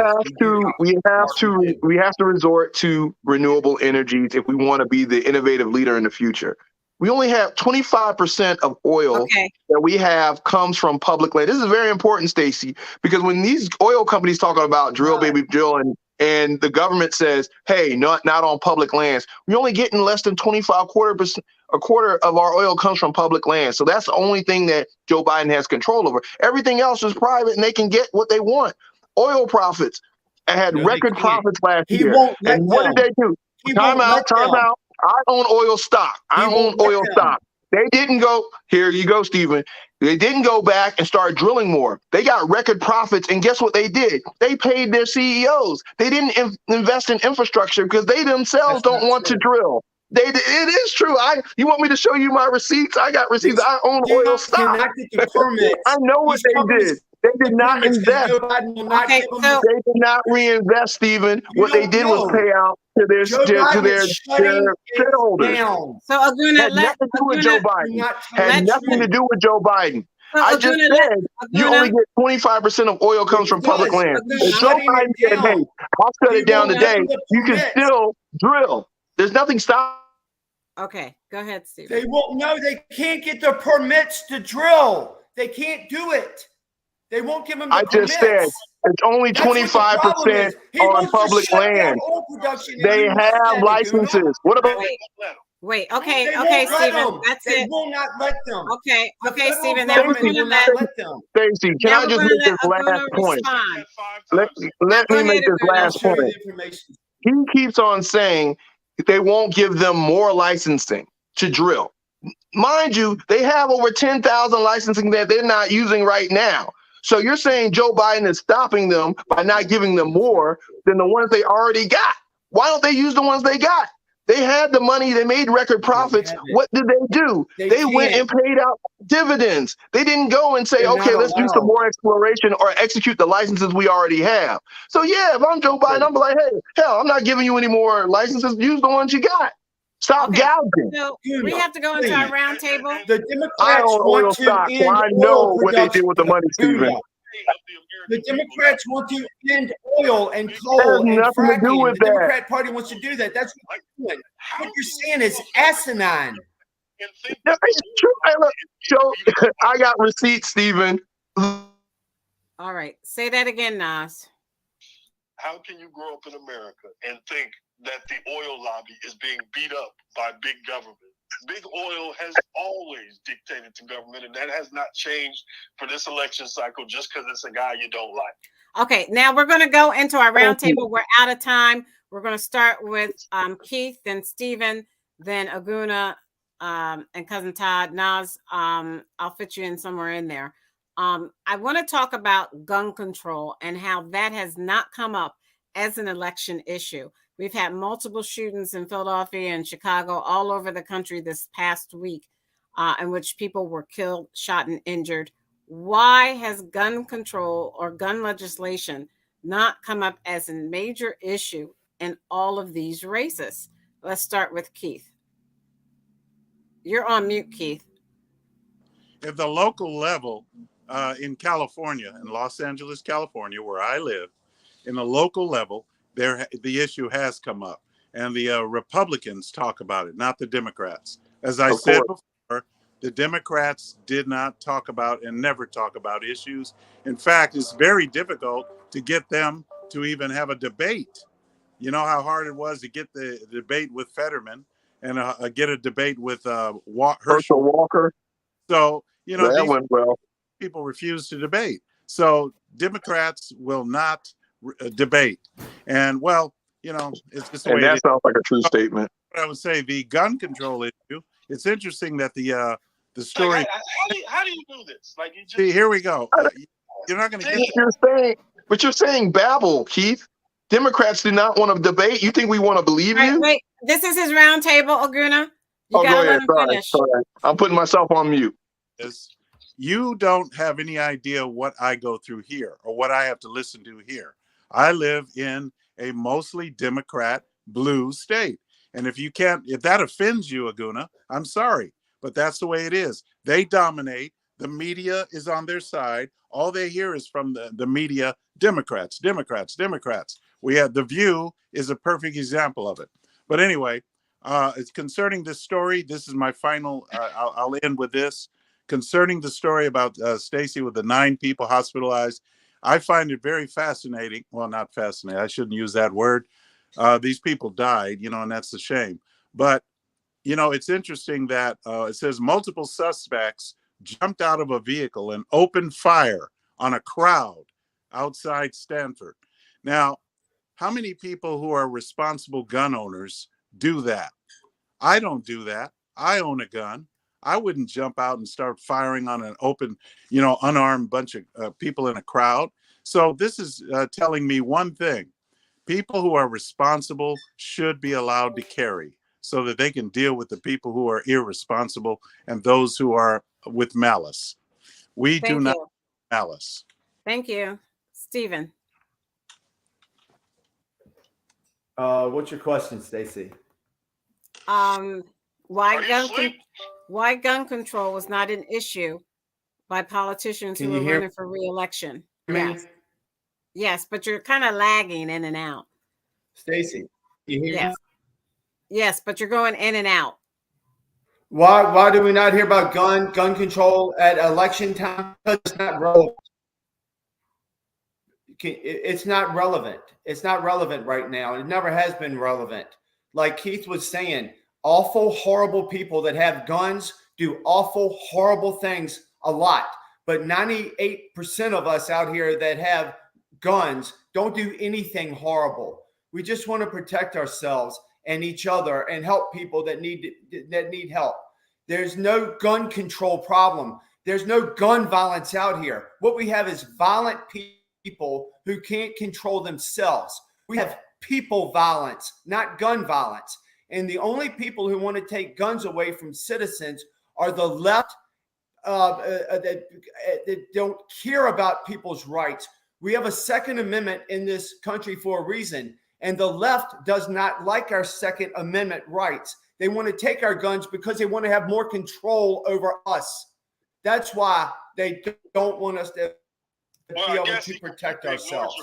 We have to resort to renewable energies if we want to be the innovative leader in the future. We only have 25% of oil that we have comes from public land. This is very important, Stacey, because when these oil companies talking about drill, baby, drill, and the government says, hey, not on public lands, we're only getting less than 25%. A quarter of our oil comes from public land. So that's the only thing that Joe Biden has control over. Everything else is private, and they can get what they want. Oil profits had record profits last year. And what did they do? Time out. I own oil stock. They didn't go, here you go, Stephen. They didn't go back and start drilling more. They got record profits, and guess what they did? They paid their CEOs. They didn't invest in infrastructure because they themselves don't want to drill. It is true. You want me to show you my receipts? I got receipts. I own oil stock. I know what they did. They did not invest. They did not reinvest, Stephen. What they did was pay out to their shareholders. So Aguna, nothing to do with Joe Biden. Had nothing to do with Joe Biden. I just said you only get 25% of oil comes from public land. If Joe Biden said, hey, I'll shut it down today, you can still drill. There's nothing stopping. Okay, go ahead, Steve. They won't. No, they can't get the permits to drill. They can't do it. They won't give them the permits. I just said it's only 25% on public land. They have licenses. What about? Wait. Okay, Stephen. That's it. They will not let them. Okay, Stephen. Then we're going to let them. Stacey, can I just make this last point? Let me make this last point. He keeps on saying they won't give them more licensing to drill. Mind you, they have over 10,000 licensing that they're not using right now. So you're saying Joe Biden is stopping them by not giving them more than the ones they already got. Why don't they use the ones they got? They had the money. They made record profits. What did they do? They went and paid out dividends. They didn't go and say, okay, let's do some more exploration or execute the licenses we already have. So yeah, if I'm Joe Biden, I'm like, hey, hell, I'm not giving you any more licenses. Use the ones you got. Stop gouging. So we have to go into our roundtable. The Democrats want to end I know what they did with the money, Stephen. The Democrats want to end oil and coal and fracking. The Democrat Party wants to do that. That's what they're doing. What you're saying is asinine. It's true. I got receipts, Stephen. All right. Say that again, Nas. How can you grow up in America and think that the oil lobby is being beat up by big government? Big oil has always dictated to government, and that has not changed for this election cycle just because it's a guy you don't like. Okay, now we're going to go into our roundtable. We're out of time. We're going to start with Keith, then Stephen, then Aguna, and Cousin Todd. Nas, I'll fit you in somewhere in there. I want to talk about gun control and how that has not come up as an election issue. We've had multiple shootings in Philadelphia and Chicago, all over the country this past week, in which people were killed, shot, and injured. Why has gun control or gun legislation not come up as a major issue in all of these races? Let's start with Keith. You're on mute, Keith. At the local level in California, in Los Angeles, California, where I live, in the local level, the issue has come up, and the Republicans talk about it, not the Democrats. As I said before, the Democrats did not talk about and never talk about issues. In fact, it's very difficult to get them to even have a debate. You know how hard it was to get the debate with Fetterman and get a debate with Herschel Walker. So, you know, that went well. People refuse to debate. So Democrats will not debate. And well, you know, it's just the way that sounds like a true statement. I would say the gun control issue. It's interesting that the The story. How do you do this? Like you just See, here we go. You're not going to get You're saying babble, Keith. Democrats do not want to debate. You think we want to believe you? Wait, this is his round table, Aguna. You Oh, go gotta let ahead. him Sorry, finish. sorry. I'm putting myself on mute. is you don't have any idea what I go through here or what I have to listen to here. I live in a mostly Democrat blue state. And if that offends you, Aguna, I'm sorry, but that's the way it is. They dominate. The media is on their side. All they hear is from the media, Democrats, Democrats, Democrats. We have The View is a perfect example of it. But anyway, it's concerning this story. This is my final, I'll end with this. Concerning the story about Stacy with the 9 people hospitalized, I find it very fascinating. Well, not fascinating. I shouldn't use that word. These people died, and that's a shame. But, it's interesting that it says multiple suspects jumped out of a vehicle and opened fire on a crowd outside Stanford. Now, how many people who are responsible gun owners do that? I don't do that. I own a gun. I wouldn't jump out and start firing on an open, unarmed bunch of people in a crowd. So this is telling me one thing. People who are responsible should be allowed to carry so that they can deal with the people who are irresponsible and those who are with malice. We do not have malice. Thank you. Stephen. What's your question, Stacy? Why gun control was not an issue by politicians who were running for re-election? Yes, but you're kind of lagging in and out. Stacy, you hear me? Yes, but you're going in and out. Why do we not hear about gun control at election time? Because it's not relevant. It's not relevant. It's not relevant right now. It never has been relevant. Like Keith was saying, awful, horrible people that have guns do awful, horrible things a lot. But 98% of us out here that have guns don't do anything horrible. We just want to protect ourselves and each other and help people that need help. There's no gun control problem. There's no gun violence out here. What we have is violent people who can't control themselves. We have people violence, not gun violence. And the only people who want to take guns away from citizens are the left that don't care about people's rights. We have a Second Amendment in this country for a reason. And the left does not like our Second Amendment rights. They want to take our guns because they want to have more control over us. That's why they don't want us to be able to protect ourselves.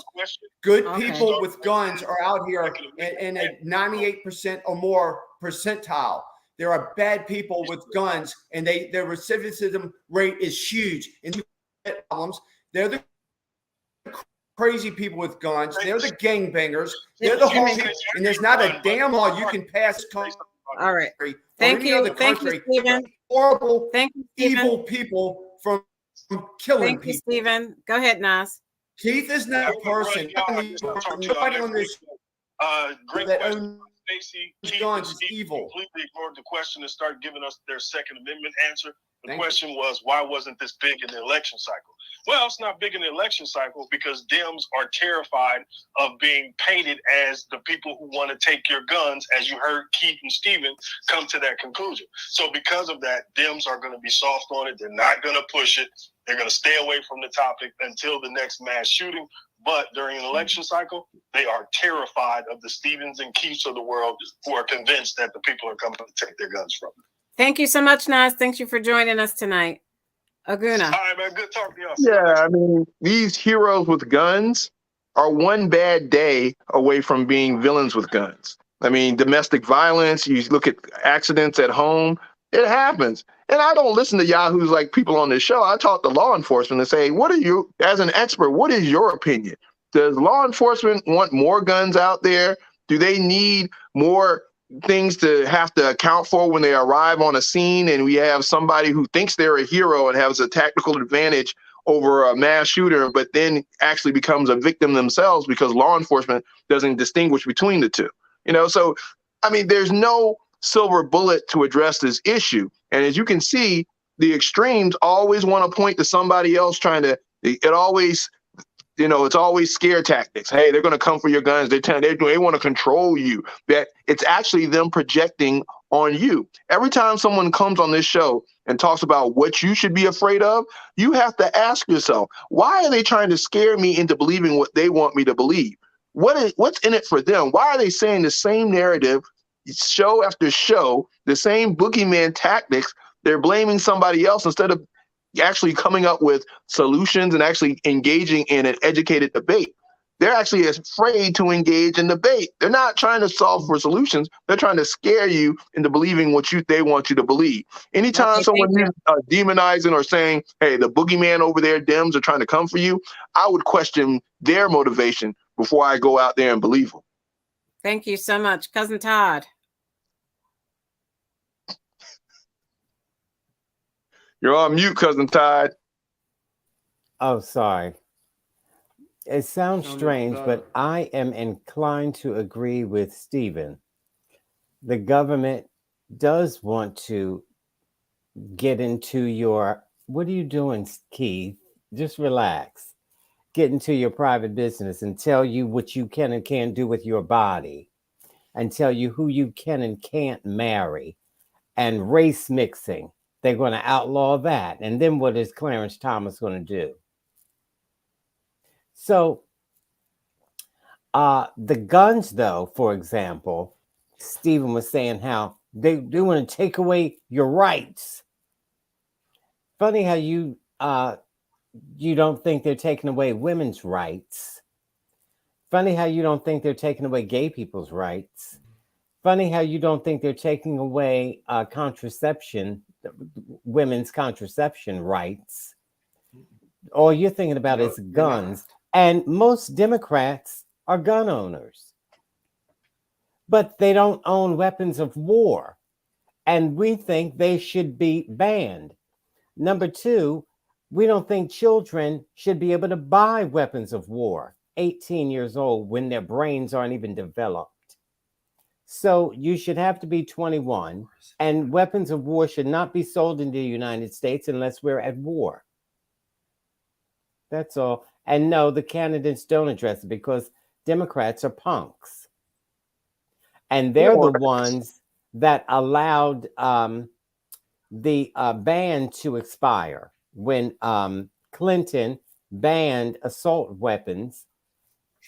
Good people with guns are out here in a 98% or more percentile. There are bad people with guns, and their recidivism rate is huge. And problems. They're the crazy people with guns. They're the gangbangers. They're the whole people. And there's not a damn law you can pass. All right. Thank you. Thank you, Stephen. Horrible, evil people from killing people. Thank you, Stephen. Go ahead, Nas. Keith is not a person. Nobody on this that owns Stacey, guns is evil. Completely ignored the question and started giving us their Second Amendment answer. The question was, why wasn't this big in the election cycle? Well, it's not big in the election cycle because Dems are terrified of being painted as the people who want to take your guns, as you heard Keith and Stephen come to that conclusion. So because of that, Dems are going to be soft on it. They're not going to push it. They're going to stay away from the topic until the next mass shooting. But during an election cycle, they are terrified of the Stevens and Keiths of the world who are convinced that the people are coming to take their guns from them. Thank you so much, Nas. Thank you for joining us tonight. Aguna. All right, man. Good talking to y'all. Yeah, I mean, these heroes with guns are one bad day away from being villains with guns. I mean, domestic violence, you look at accidents at home, it happens. And I don't listen to yahoos like people on this show. I talk to law enforcement and say, what are you, as an expert, what is your opinion? Does law enforcement want more guns out there? Do they need more things to have to account for when they arrive on a scene and we have somebody who thinks they're a hero and has a tactical advantage over a mass shooter, but then actually becomes a victim themselves because law enforcement doesn't distinguish between the two? So, I mean, there's no silver bullet to address this issue. And as you can see, the extremes always want to point to somebody else trying to. It always, it's always scare tactics. Hey, they're going to come for your guns. They want to control you. That it's actually them projecting on you. Every time someone comes on this show and talks about what you should be afraid of, you have to ask yourself, why are they trying to scare me into believing what they want me to believe? What's in it for them? Why are they saying the same narrative show after show, the same boogeyman tactics? They're blaming somebody else instead of actually coming up with solutions and actually engaging in an educated debate. They're actually afraid to engage in debate. They're not trying to solve for solutions. They're trying to scare you into believing what they want you to believe. Anytime someone is demonizing or saying, hey, the boogeyman over there, Dems are trying to come for you, I would question their motivation before I go out there and believe them. Thank you so much. Cousin Todd. You're on mute, Cousin Todd. Oh, sorry. It sounds strange, but I am inclined to agree with Stephen. The government does want to get into your, what are you doing, Keith? Just relax. Get into your private business and tell you what you can and can't do with your body, and tell you who you can and can't marry, and race mixing. They're going to outlaw that. And then what is Clarence Thomas going to do? So the guns, though, for example, Stephen was saying how they want to take away your rights. Funny how you don't think they're taking away women's rights. Funny how you don't think they're taking away gay people's rights. Funny how you don't think they're taking away contraception, women's contraception rights. All you're thinking about is guns. And most Democrats are gun owners, but they don't own weapons of war. And we think they should be banned. Number two, we don't think children should be able to buy weapons of war, 18 years old, when their brains aren't even developed. So you should have to be 21, and weapons of war should not be sold in the United States unless we're at war. That's all. And no, the candidates don't address it because Democrats are punks. And they're the ones that allowed the ban to expire. When Clinton banned assault weapons,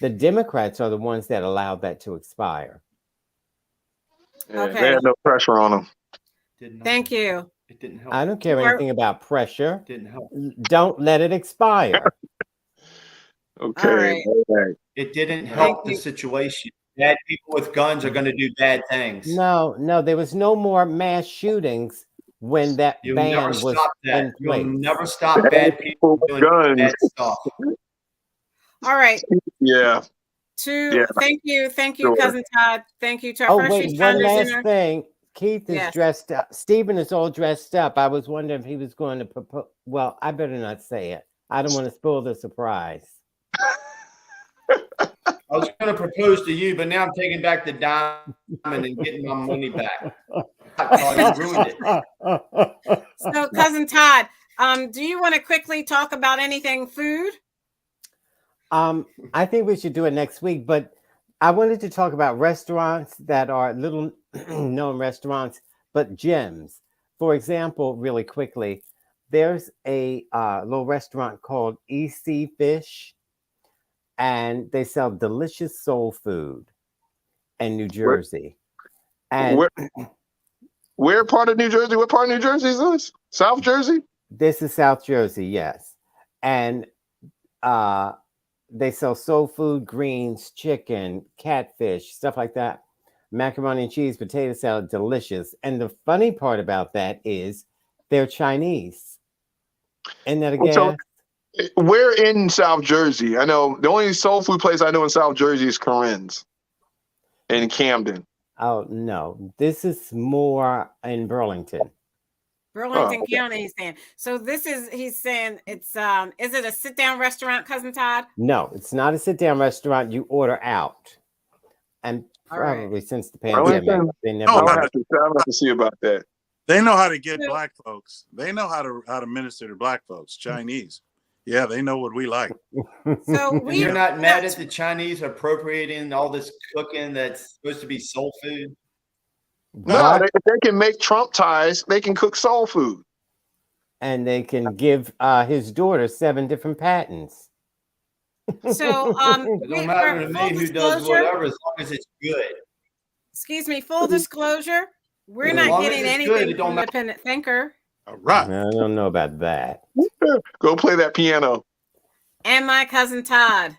the Democrats are the ones that allowed that to expire. Yeah, okay. They had no pressure on them. Thank you. It didn't help. I don't care anything about pressure. Didn't help. Don't let it expire. Okay. Right. It didn't help the situation. Bad people with guns are going to do bad things. No, there was no more mass shootings when that ban was in place. You'll never stop bad people doing bad stuff. All right. Yeah. Thank you, Sure. Cousin Todd. Thank you to our first responders. One last thing. Keith is dressed up. Stephen is all dressed up. I was wondering if he was going to propose. Well, I better not say it. I don't want to spoil the surprise. I was going to propose to you, but now I'm taking back the diamond and getting my money back. You ruined it. So, Cousin Todd, do you want to quickly talk about anything food? I think we should do it next week, but I wanted to talk about restaurants that are little known restaurants, but gems. For example, really quickly, there's a little restaurant called EC Fish, and they sell delicious soul food in New Jersey. Where part of New Jersey? What part of New Jersey is this? South Jersey? This is South Jersey, yes. And they sell soul food, greens, chicken, catfish, stuff like that. Macaroni and cheese, potato salad, delicious. And the funny part about that is they're Chinese. Isn't that a gas? So, where in South Jersey? I know the only soul food place I know in South Jersey is Corinne's in Camden. Oh, no. This is more in Burlington. Burlington County, he's saying. So he's saying it's, is it a sit-down restaurant, Cousin Todd? No, it's not a sit-down restaurant. You order out. And probably since the pandemic, they never. I'll have to see about that. They know how to get black folks. They know how to minister to black folks. Chinese, yeah, they know what we like. So And you're not mad at the Chinese appropriating all this cooking that's supposed to be soul food? No, if they can make Trump ties, they can cook soul food. And they can give his daughter 7 different patents. So, It don't matter to me who does whatever as long as it's good. Excuse me, full disclosure, we're As not long as getting it's anything good, it don't from matter. Independent Thinker. All right. I don't know about that. Go play that piano. And my cousin Todd.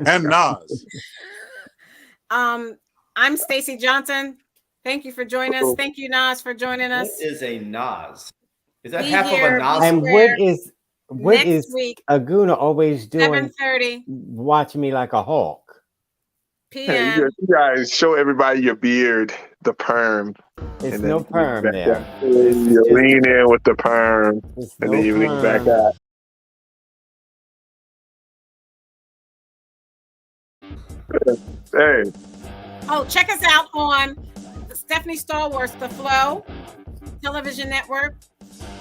And Nas. I'm Stacy Johnson. Thank you for joining us. Thank you, Nas, for joining us. What is a Nas? Is that Be half of a here, Nas? And Square what next is week, Aguna always doing? 7:30 Watching me like a hawk. Hey, p.m. you guys show everybody your beard, the perm. It's and no then perm back there. up. You lean in with the perm, It's and no then you lean back perm. out. Hey, Oh, check us out on Stephanie Stallworth's The Flow Television Network.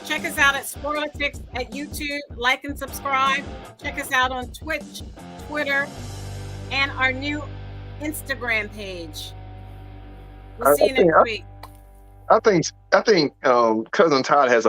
Check us out at Spoilertics at YouTube. Like and subscribe. Check us out on Twitch, Twitter, and our new Instagram page. We'll see you next week. I think Cousin Todd has